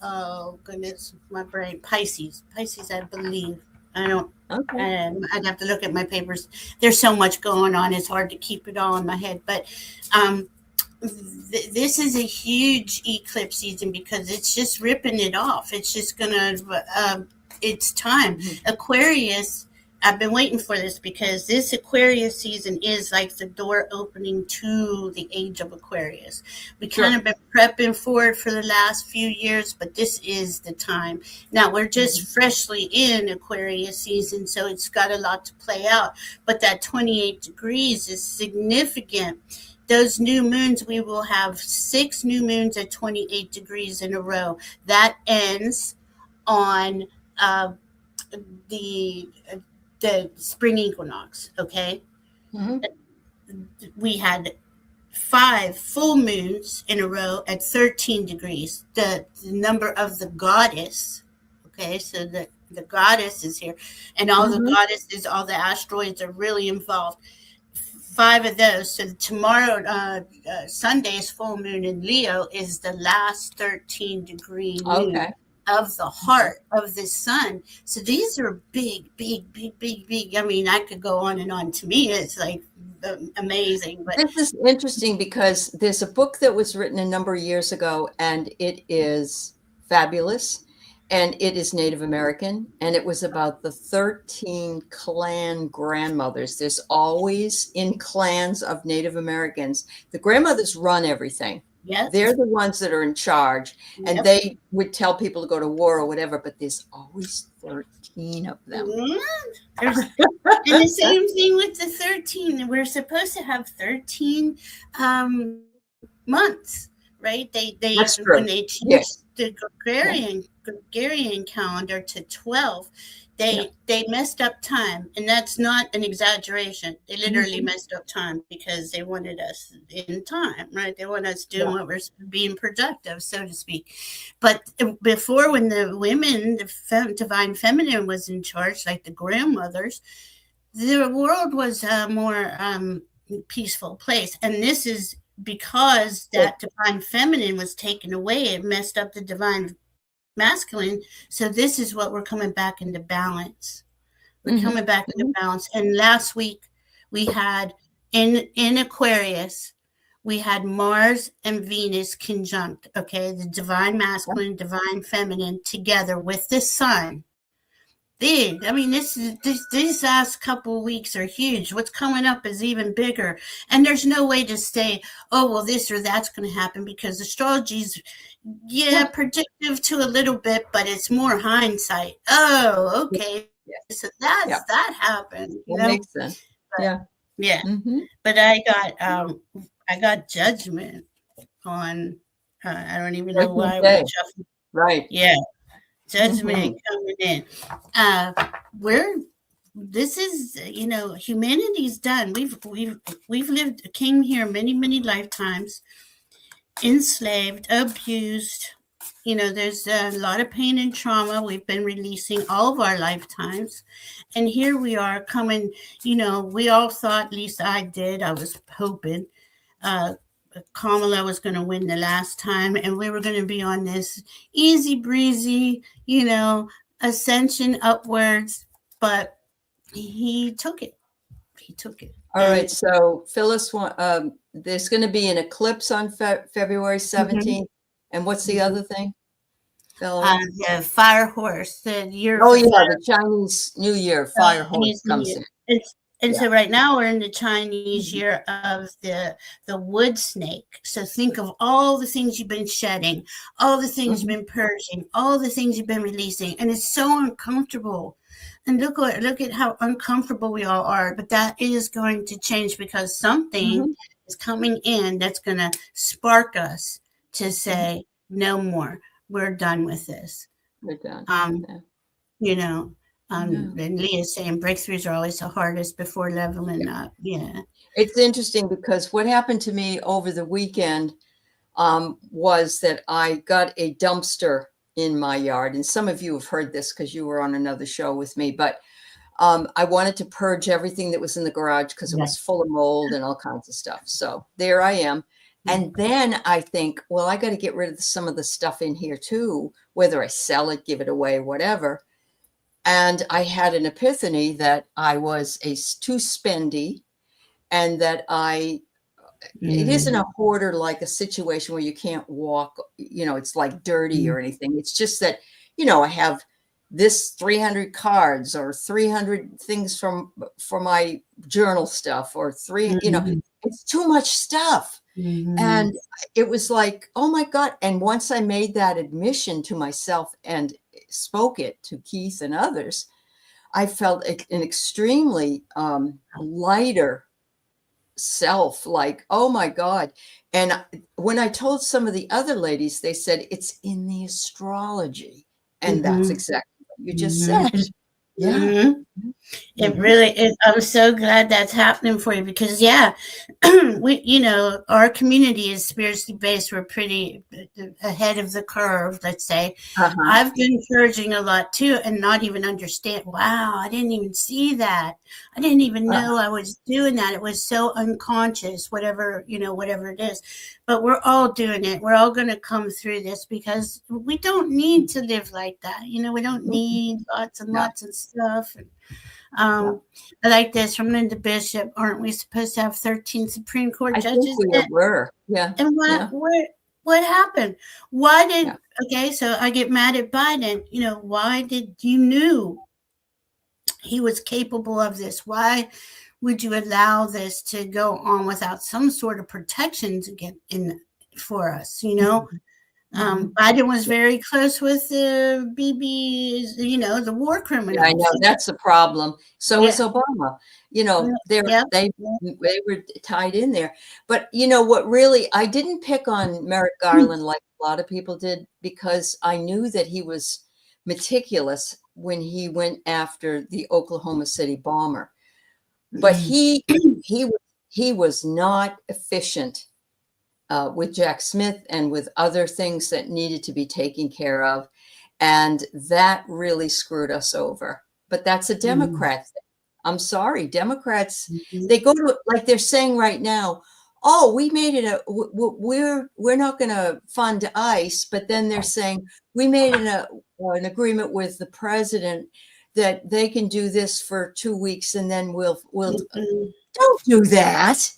oh goodness, my brain, Pisces, I believe. I don't. Okay. I'd have to look at my papers. There's so much going on; it's hard to keep it all in my head. But um, this is a huge eclipse season because it's just ripping it off. It's just gonna. It's time. Mhm. Aquarius. I've been waiting for this because this Aquarius season is like the door opening to the age of Aquarius. We kind Sure. of been prepping for it for the last few years, but this is the time. Now we're just Mhm. freshly in Aquarius season, so it's got a lot to play out. But that 28 degrees is significant. Those new moons, we will have 6 new moons at 28 degrees in a row. That ends on uh, the the spring equinox. Okay, Mhm. we had 5 full moons in a row at 13 degrees. The number of the goddess. Okay, so the goddess is here, and all the Mhm. goddesses, all the asteroids are really involved. 5 of those. So tomorrow, Sunday's full moon in Leo is the last 13-degree moon Okay. of the Okay. heart of the sun. So these are big, big, big, big, big. I mean, I could go on and on. To me, it's like amazing. But This is interesting because there's a book that was written a number of years ago, and it is fabulous. And it is Native American, and it was about the 13 clan grandmothers. There's always in clans of Native Americans, the grandmothers run everything. They're yes, the ones that are in charge, and yep. they would tell people to go to war or whatever, but there's always 13 of them. Mhm. There's And the same thing with the 13. We're supposed to have 13 months, right? They That's when true. they Yeah. changed the Yeah. Gregorian calendar to 12, Yeah. they messed up time, and that's not an exaggeration. They literally Mhm. messed up time because they wanted us in time, right? They want us doing Yeah. what we're being productive, so to speak. But before, when the women, divine feminine was in charge, like the grandmothers, the world was a more peaceful place. And this is because Good. that divine feminine was taken away. It messed up the divine masculine. So this is what we're coming back into balance. We're Mhm. coming back into Mhm. balance. And last week we had in Aquarius, we had Mars and Venus conjunct, okay, the divine masculine, divine feminine together with the sun. Big. I mean, these last couple of weeks are huge. What's coming up is even bigger, and there's no way to say, "Oh, well, this or that's going to happen," because astrology's, yeah, Yeah. predictive to a little bit, but it's more hindsight. Oh, Yeah. okay, Yeah. so Yeah. that happened, That makes sense. But Yeah. yeah, Mhm. but I got judgment on. I don't even know Judgment why we're Day. shuffling. Right. Yeah, judgment Mhm. coming in. Uh, we're this is humanity's done. We've lived, came here many lifetimes, enslaved, abused. There's a lot of pain and trauma we've been releasing all of our lifetimes, and here we are coming. We all thought, at least I did. I was hoping uh, Kamala was going to win the last time, and we were going to be on this easy breezy, ascension upwards. But he took it. He took it, All and right. So Phyllis, there's going to be an eclipse on February mhm, 17th. And what's the mhm. other thing, Valerie? The fire horse, the year of Oh, the yeah. fire, The Chinese New Year fire horse Chinese New comes Year. in. And Yeah. so right now we're in the Chinese Mhm. year of the wood snake. So think of all the things you've been shedding, all the things you've Mhm. been purging, all the things you've been releasing, and it's so uncomfortable. And look at how uncomfortable we all are. But that is going to change because something Mhm. is coming in that's going to spark us to Mhm. say no more. We're done with this. We're done. Um, Yeah. you know, Yeah. and Leah's saying breakthroughs are always the hardest before leveling up. Yeah. It's interesting because what happened to me over the weekend was that I got a dumpster in my yard. And some of you have heard this because you were on another show with me, but I wanted to purge everything that was in the garage because it Yeah. was full of mold and all kinds of stuff. So there I am. And then I think, well, I got to get rid of some of the stuff in here too, whether I sell it, give it away, whatever. And I had an epiphany that I was too spendy, and that it isn't a hoarder like a situation where you can't walk, it's like dirty or anything. It's just that, I have this 300 cards or 300 things for my journal stuff, or it's too much stuff. And it was like, oh my God. And once I made that admission to myself and spoke it to Keith and others, I felt an extremely lighter self, like, oh my God. And when I told some of the other ladies, they said it's in the astrology. And that's exactly what you just said. Yeah. It really is. I'm so glad that's happening for you, because our community is spiritually based. We're pretty ahead of the curve, let's say. I've been purging a lot too, and not even understand. Wow, I didn't even see that. I didn't even know I was doing that. It was so unconscious, whatever it is. But we're all doing it. We're all going to come through this, because we don't need to live like that. We don't need lots and lots of stuff. I like this from Linda Bishop. Aren't we supposed to have 13 Supreme Court judges? I think we were. Yeah. And what happened? Why did okay? So I get mad at Biden. Why did you knew he was capable of this? Why would you allow this to go on without some sort of protections for us? Biden was very close with the BB, the war criminals. Yeah, I know that's the problem. So is Obama. They were tied in there. But what really, I didn't pick on Merrick Garland like a lot of people did, because I knew that he was meticulous when he went after the Oklahoma City bomber. But he was not efficient with Jack Smith and with other things that needed to be taken care of. And that really screwed us over. But that's a Democrat thing. I'm sorry. Democrats, they go to, like they're saying right now, oh, we made it we're not going to fund ICE. But then they're saying we made an agreement with the president that they can do this for 2 weeks, and then we'll don't do that.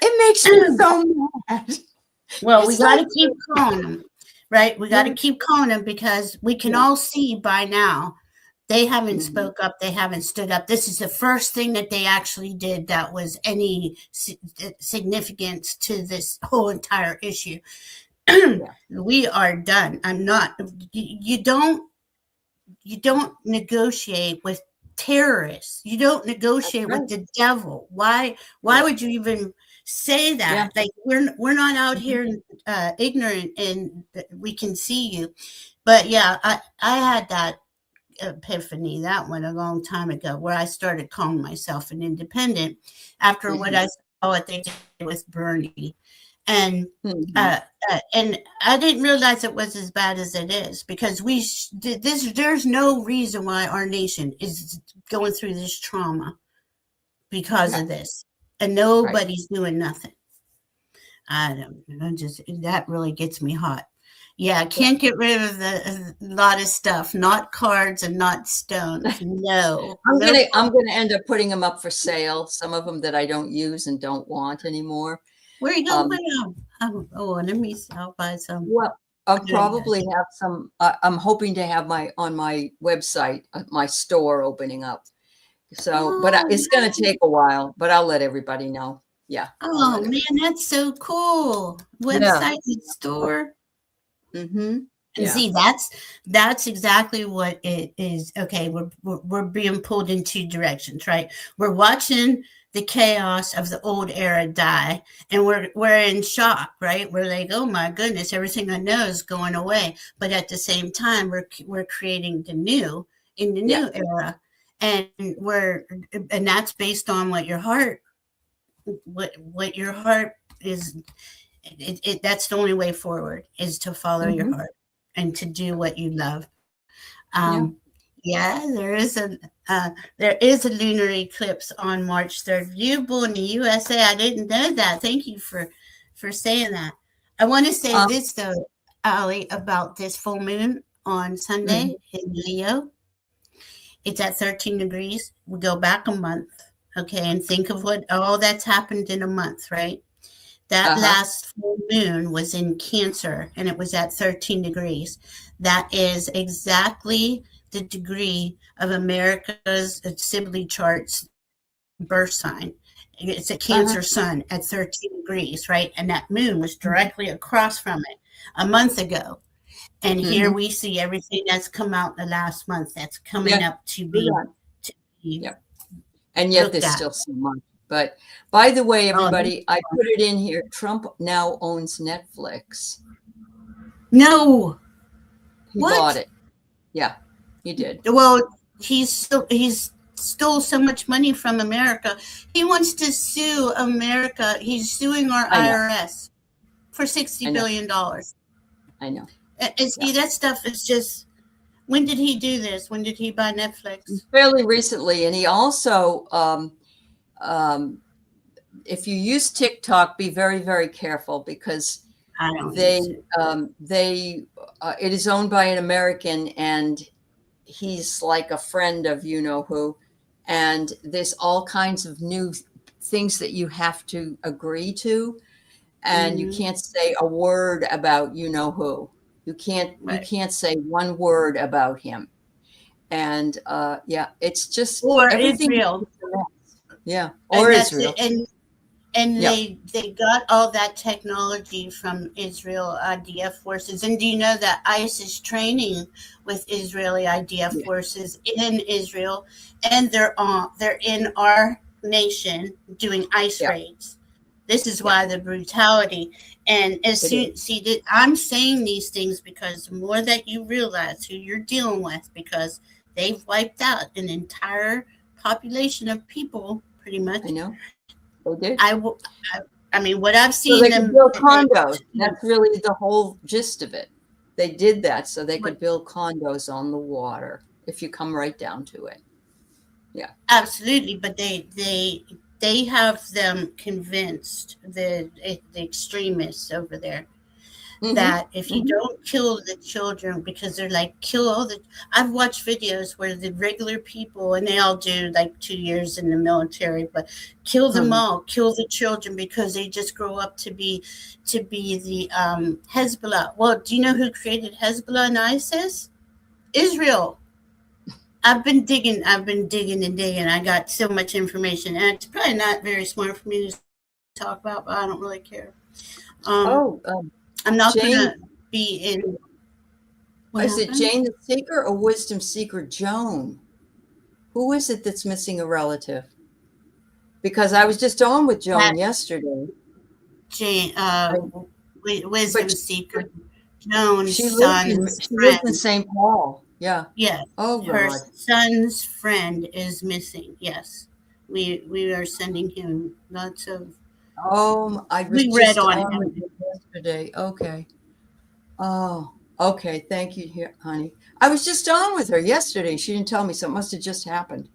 It makes me so mad. Well, we got to keep calling them, right? We got to keep calling them, because we can all see by now they haven't spoke up. They haven't stood up. This is the first thing that they actually did that was any significance to this whole entire issue. We are done. I'm not. You don't negotiate with terrorists. You don't negotiate with the devil. Why would you even say that? Like, we're not out here ignorant, and we can see you. But I had that epiphany, that one a long time ago, where I started calling myself an independent after what I saw what they did with Bernie. And and I didn't realize it was as bad as it is, because there's no reason why our nation is going through this trauma because of this, and nobody's doing nothing. That really gets me hot. I can't get rid of a lot of stuff, not cards and not stones. No. I'm gonna end up putting them up for sale. Some of them that I don't use and don't want anymore. Where are you going to put them? I'll buy some. Well, I'll probably have some. I'm hoping to have on my website, my store opening up. So, but it's going to take a while, but I'll let everybody know. Yeah. Oh man, that's so cool. Website and store. And see, that's exactly what it is. Okay, we're being pulled in two directions, right? We're watching the chaos of the old era die, and we're in shock, right? We're like, oh my goodness, everything I know is going away. But at the same time, we're creating the new in the new era, and that's based on what your heart is. That's the only way forward, is to follow your heart and to do what you love. There is a lunar eclipse on March 3rd, viewable in the USA. I didn't know that. Thank you for saying that. I want to say this though, Ali, about this full moon on Sunday in Leo. It's at 13 degrees. We go back a month, okay, and think of what all that's happened in a month, right? That Uh-huh. last full moon was in Cancer and it was at 13 degrees. That is exactly the degree of America's Sibley charts birth sign. It's a Uh-huh. Cancer sun at 13 degrees, right? And that moon was directly across from it a month ago. And here Mm-hmm. we see everything that's come out in the last month that's coming Yeah. up to be Yeah. And yet looked there's at. still so much. But by the way, Oh, everybody, I put it in here. Trump now owns Netflix. no. He bought What? it. Yeah, he did. Well, he's stole so much money from America. He wants to sue America. He's suing our I know. IRS for $60 I know. billion. I know. And see, that stuff is just. When did he do this? When did he buy Netflix? Fairly recently. And he also, if you use TikTok, be very, very careful because I don't they, use it. it is owned by an American and he's like a friend of you know who. And there's all kinds of new things that you have to agree to. And you can't say a word about you know who. You Right. can't say one word about him. And yeah, it's just Or everything. Israel. Yeah, And or that's Israel. it. And Yeah. they got all that technology from Israel IDF forces. And do you know that ICE is training with Israeli IDF Yeah. forces in Israel, and they're in our nation doing ICE Yeah. raids. This is why the brutality. And as soon see, I'm saying these things because the more that you realize who you're dealing with, because they've wiped out an entire population of people, pretty much. I know. They did. I mean, what I've So seen they them could build condos. That's really the whole gist of it. They did that so they could build condos on the water, if you come right down to it. Yeah. Absolutely, but they have them convinced, the extremists over there, that if you don't kill the children, because they're like, kill all the. I've watched videos where the regular people, and they all do like 2 years in the military, but kill them all, kill the children because they just grow up to be the Hezbollah. Well, do you know who created Hezbollah and ISIS? Israel. I've been digging and digging. I got so much information, and it's probably not very smart for me to talk about, but I don't really care. I'm not going to be in. Is it Jane the Seeker or Wisdom Seeker Joan? Who is it that's missing a relative? Because I was just on with Joan yesterday. Jane, Wisdom Seeker Joan's son's friend. She lives in St. Paul. Yeah. Yes. Oh, her God. son's friend is missing. Yes. We are sending him lots of. I was read on it yesterday. Okay. Oh, okay. Thank you, honey. I was just on with her yesterday. She didn't tell me, so it must have just happened.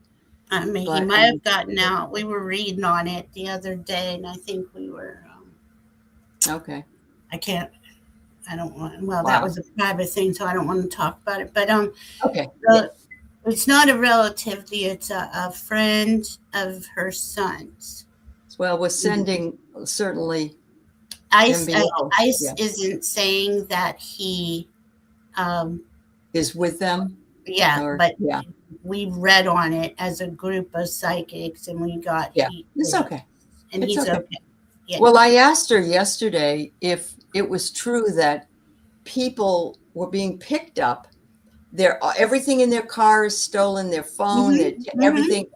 I mean, he might have gotten out. We were reading on it the other day, and I think we were. Okay. I don't want. Well, that was a private thing, so I don't want to talk about it. But okay. It's not a relative. It's a friend of her son's. Well, we're sending certainly. ICE isn't saying that he is with them. Yeah, but we read on it as a group of psychics, and we got. Yeah, it's okay. And he's okay. Yeah. Well, I asked her yesterday if it was true that people were being picked up. Everything in their car is stolen. Their phone, everything.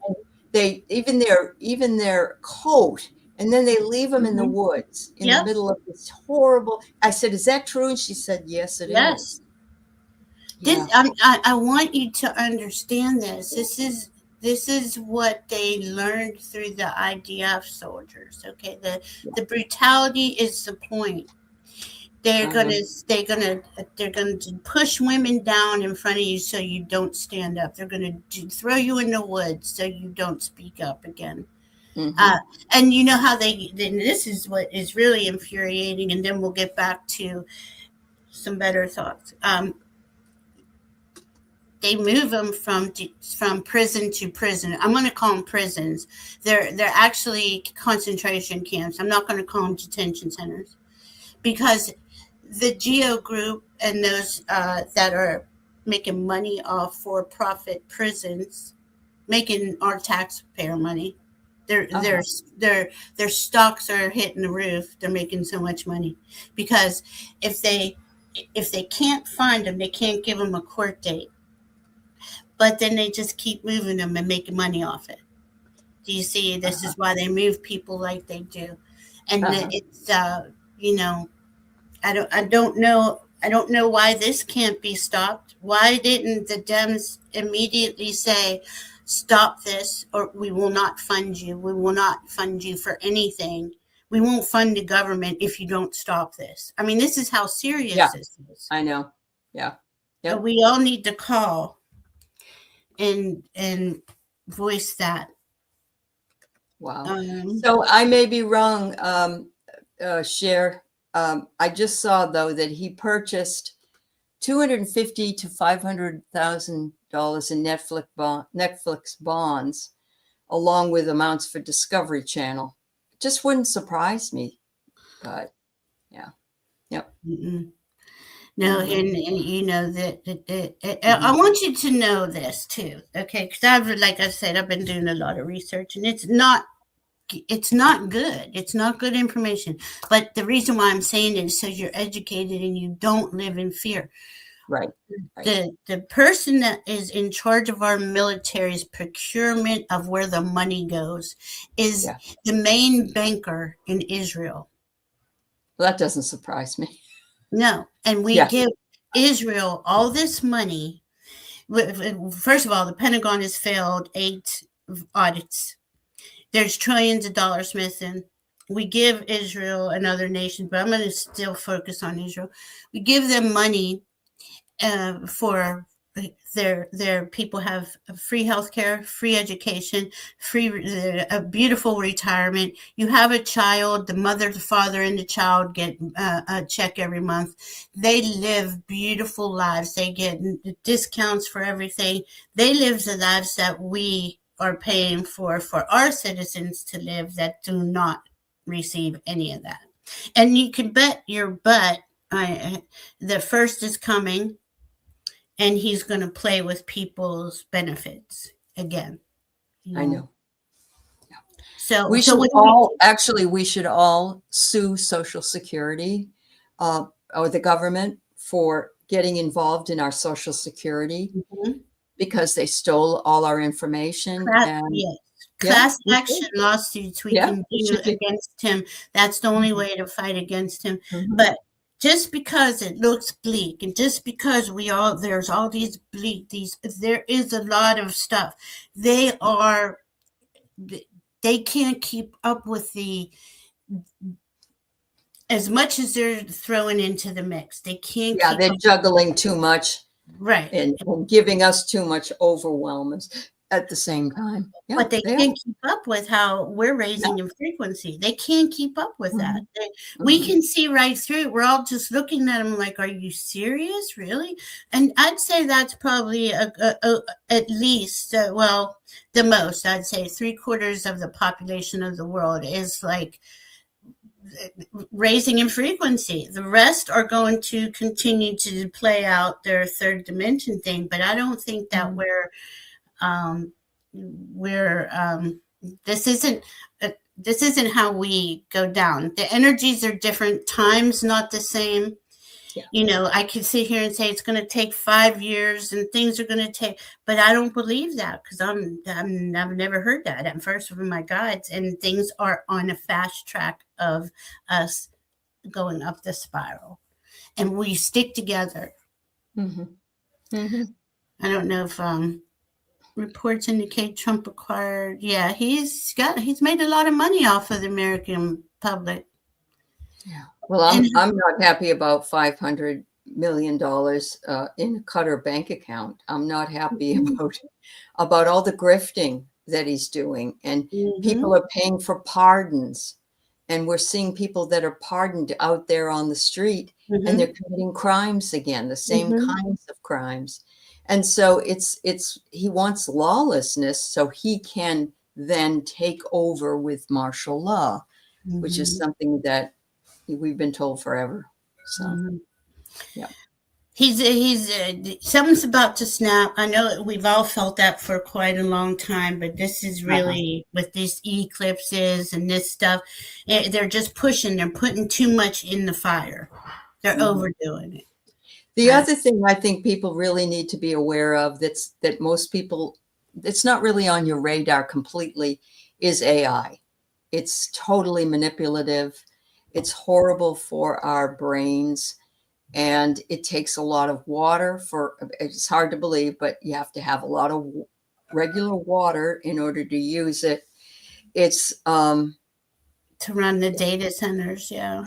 They even their coat, and then they leave them in the woods in the middle of this horrible. I said, "Is that true?" And she said, "Yes, it is." I want you to understand this. This is what they learned through the IDF soldiers. Okay, the brutality is the point. They're gonna push women down in front of you so you don't stand up. They're gonna throw you in the woods so you don't speak up again. And you know how this is what is really infuriating. And then we'll get back to some better thoughts. they move them from prison to prison. I'm going to call them prisons. They're actually concentration camps. I'm not going to call them detention centers, because the Geo Group and those that are making money off for-profit prisons, making our taxpayer money. Their stocks are hitting the roof. They're making so much money because if they can't find them, they can't give them a court date. But then they just keep moving them and making money off it. Do you see? This is why they move people like they do, and it's you know, I don't know. I don't know why this can't be stopped. Why didn't the Dems immediately say, stop this, or we will not fund you. We will not fund you for anything. We won't fund the government if you don't stop this. I mean, this is how serious this is. I know. Yeah. Yep. So we all need to call and voice that. Wow. So I may be wrong, Cher. I just saw though that he purchased $250,000 to $500,000 in Netflix bonds, along with amounts for Discovery Channel. It just wouldn't surprise me, but yeah, yep. No, and you know that I want you to know this too, okay? Because like I said, I've been doing a lot of research, and it's not good. It's not good information. But the reason why I'm saying it is so you're educated and you don't live in fear. Right. The person that is in charge of our military's procurement of where the money goes is the main banker in Israel. Well, that doesn't surprise me. No. And we give Israel all this money. First of all, the Pentagon has failed 8 audits. There's trillions of dollars missing. We give Israel and other nations, but I'm going to still focus on Israel. We give them money for their people have free healthcare, free education, a beautiful retirement. You have a child, the mother, the father, and the child get a check every month. They live beautiful lives. They get discounts for everything. They live the lives that we are paying for our citizens to live that do not receive any of that. And you can bet your butt the first is coming, and he's going to play with people's benefits again. I know. Yeah. So we should all sue Social Security or the government for getting involved in our Social Security because they stole all our information. Class action lawsuits we can do against him. That's the only way to fight against him. But just because it looks bleak, and just because there's all these there is a lot of stuff. They can't keep up with as much as they're throwing into the mix. They can't. Yeah, they're juggling too much, right, and giving us too much overwhelm at the same time. Yeah, but they can't keep up with how we're raising in frequency. They can't keep up with that. We can see right through it. We're all just looking at them like, are you serious? Really? And I'd say that's probably at least, the most, I'd say 3/4 of the population of the world is like raising in frequency. The rest are going to continue to play out their third dimension thing. But I don't think that this isn't how we go down. The energies are different. Time's not the same. I could sit here and say it's going to take 5 years and things are going to take, but I don't believe that because I've never heard that. I'm first of my guides, and things are on a fast track of us going up the spiral, and we stick together. I don't know if reports indicate Trump acquired. Yeah, he's made a lot of money off of the American public. Yeah. Well, I'm not happy about $500 million in a Qatar bank account. I'm not happy about all the grifting that he's doing, and people are paying for pardons, and we're seeing people that are pardoned out there on the street, and they're committing crimes again, the same kinds of crimes. And so he wants lawlessness so he can then take over with martial law, which is Mhm. something that we've been told forever. So, Mhm. yeah. He's something's about to snap. I know we've all felt that for quite a long time, but this is Uh-huh. really with these eclipses and this stuff. They're just pushing. They're putting too much in the fire. They're Mhm. overdoing it. The Uh, other thing I think people really need to be aware of that most people, it's not really on your radar completely, is AI. It's totally manipulative. It's horrible for our brains, and it takes a lot of water for, it's hard to believe, but you have to have a lot of regular water in order to use it. It's to run the data centers, yeah.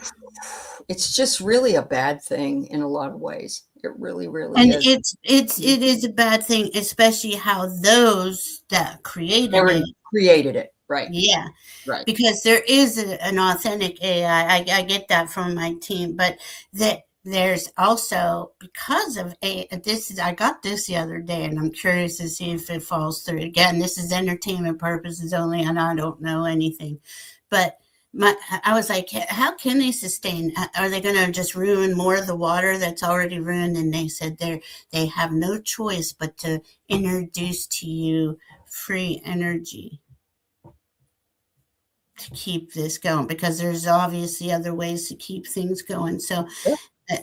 it's just really a bad thing in a lot of ways. It really, really And is. it is a bad thing, especially how those that created it, Already created it. Right. yeah, Right. because there is an authentic AI. I get that from my team, but that there's also because of this is I got this the other day, and I'm curious to see if it falls through. Again, this is entertainment purposes only, and I don't know anything, but I was like, how can they sustain? Are they going to just ruin more of the water that's already ruined? And they said they have no choice but to introduce to you free energy to keep this going because there's obviously other ways to keep things going. So Yeah.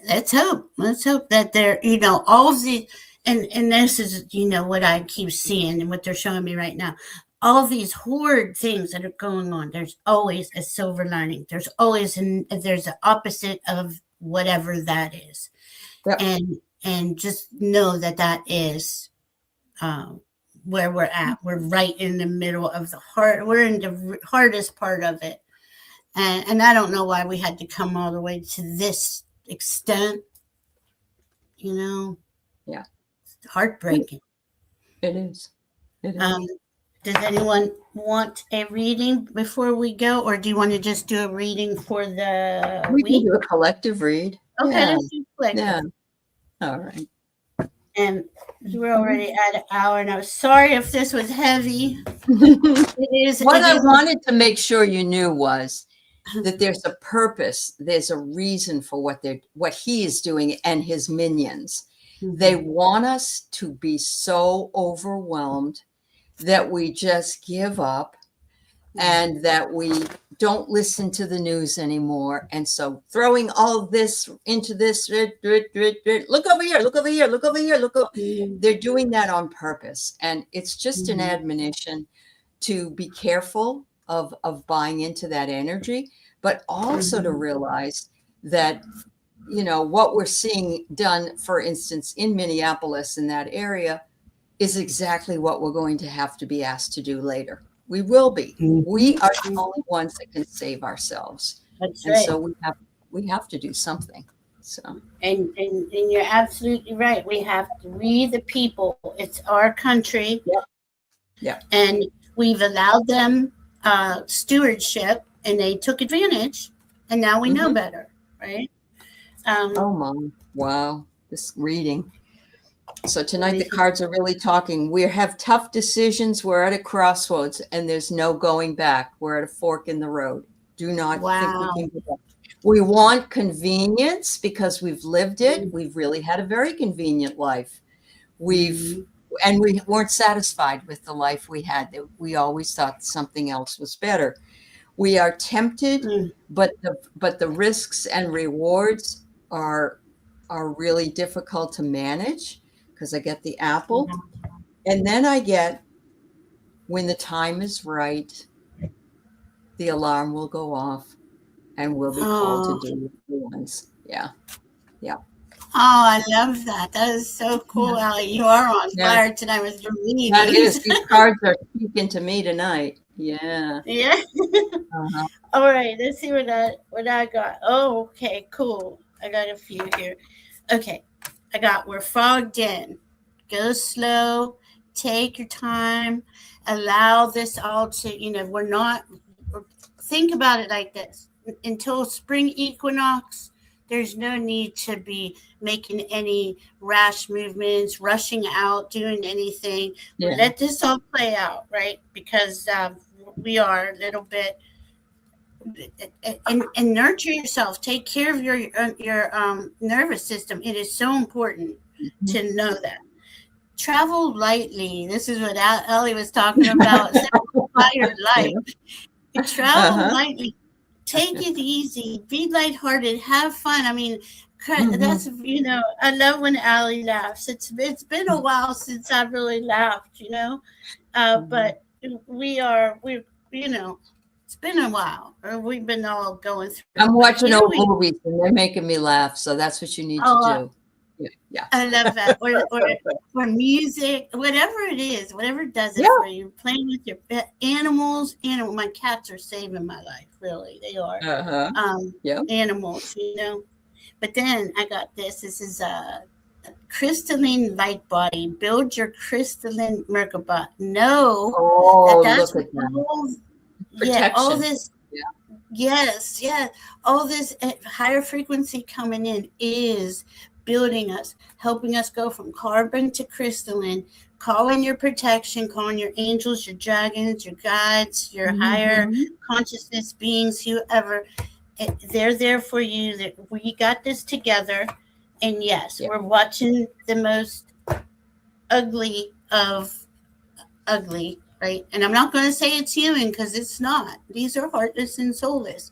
let's hope. Let's hope that they're, all of the, and this is, what I keep seeing and what they're showing me right now. All these horrid things that are going on, there's always a silver lining. There's an opposite of whatever that is. Yep. And just know that is um, where we're at. We're right in the middle of the heart. We're in the hardest part of it. And I don't know why we had to come all the way to this extent, you know, Yeah. heartbreaking. It is. It is. Um, does anyone want a reading before we go, or do you want to just do a reading for the We can week? do a collective read. Okay, Yeah. let's do collective. Yeah. All right. And we're already at an hour, and I'm sorry if this was heavy. What I It wanted to make sure you knew was that there's a purpose, there's a reason for what he is doing and his minions. They want us to be so overwhelmed that we just give up and that we don't listen to the news anymore. And so throwing all this into this, look over here, look over here, look over here, look over. They're doing that on purpose. And it's just an admonition to be careful of buying into that energy, but also to realize that, what we're seeing done, for instance, in Minneapolis, in that area, is exactly what we're going to have to be asked to do later. We will be. We are the only ones that can save ourselves. That's And right. so we have to do something. So And you're absolutely right. We the people, it's our country. Yeah. And we've allowed them stewardship, and they took advantage, and now we know better, right? Oh, Mom. Wow. This reading. So tonight the cards are really talking. We have tough decisions. We're at a crossroads and there's no going back. We're at a fork in the road. Do not think we can go back. We want convenience because we've lived it. We've really had a very convenient life. And we weren't satisfied with the life we had. We always thought something else was better. We are tempted, but the risks and rewards are really difficult to manage. Because I get the apple, and then I get, when the time is right, the alarm will go off and we'll be called to do the ones. Yeah. Yeah. Oh, I love that. That is so cool, Allie. You are on fire tonight with your readings. That is. These cards are speaking to me tonight. Yeah. Yeah. All right. Let's see what I got. Oh, okay. Cool. I got a few here. Okay. I got we're fogged in. Go slow. Take your time. Allow this all to, think about it like this. Until spring equinox, There's no need to be making any rash movements, rushing out, doing anything. Yeah. Let this all play out, right? Because we are a little bit, and nurture yourself. Take care of your nervous system. It is so important to know that. Travel lightly. This is what Ellie was talking about. Simplify your life. Travel lightly. Take it easy. Be lighthearted. Have fun. I mean, that's, I love when Allie laughs. It's been a while since I've really laughed, but we're it's been a while. We've been all going through. I'm watching old movies and they're making me laugh. So that's what you need to do. Yeah. I love that. Or music, whatever it is, whatever does it for you. Playing with your animals. My cats are saving my life, really. They are. Animals, But then I got this. This is a crystalline light body. Build your crystalline Merkaba. Know that's all this. Yes, all this higher frequency coming in is building us, helping us go from carbon to crystalline, calling your protection, calling your angels, your dragons, your guides, your higher consciousness beings, whoever. They're there for you. We got this together. And yes, we're watching the most ugly of ugly, right? And I'm not going to say it's human because it's not. These are heartless and soulless.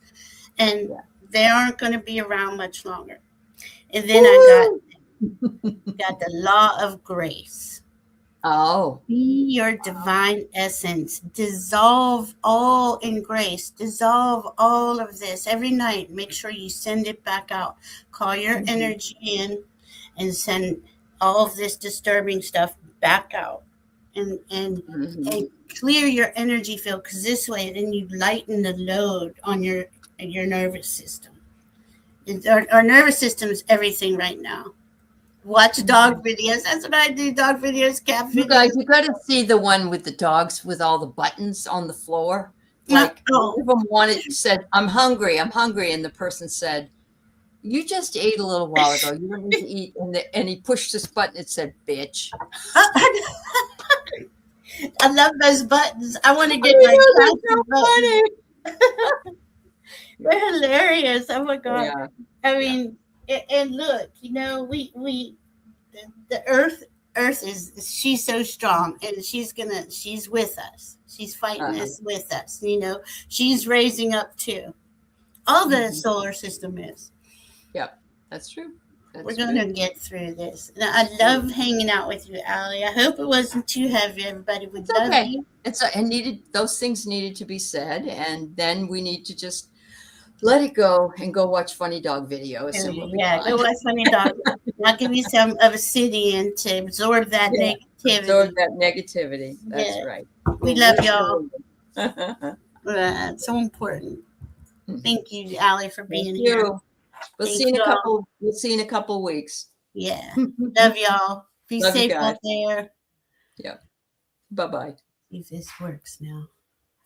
And they aren't going to be around much longer. And then I got the law of grace. Oh. Be your divine essence. Dissolve all in grace. Dissolve all of this every night. Make sure you send it back out. Call your energy in and send all of this disturbing stuff back out. And clear your energy field, because this way then you lighten the load on your nervous system. Our nervous system is everything right now. Watch dog videos. That's what I do. Dog videos, cat videos. You guys, you got to see the one with the dogs with all the buttons on the floor. Like one of them said, I'm hungry. And the person said, you just ate a little while ago. You don't need to eat. And he pushed this button. It said, bitch. I love those buttons. I want to get my buttons. They're hilarious. Oh my God. Yeah. I mean, and look, we the earth she's so strong, and she's with us. She's fighting this with us. She's raising up too. All the solar system is. Yep, that's true. We're going to get through this. Now, I love hanging out with you, Allie. I hope it wasn't too heavy. Everybody would love you. Those things needed to be said, and then we need to just let it go and go watch funny dog videos. Go watch funny dog. I'll give you some obsidian to absorb that negativity. Absorb that negativity. That's right. We love y'all. It's so important. Thank you, Allie, for being here. We'll see in a couple weeks. Yeah. Love y'all. Be safe out there. Yeah. Bye-bye. See if this works now.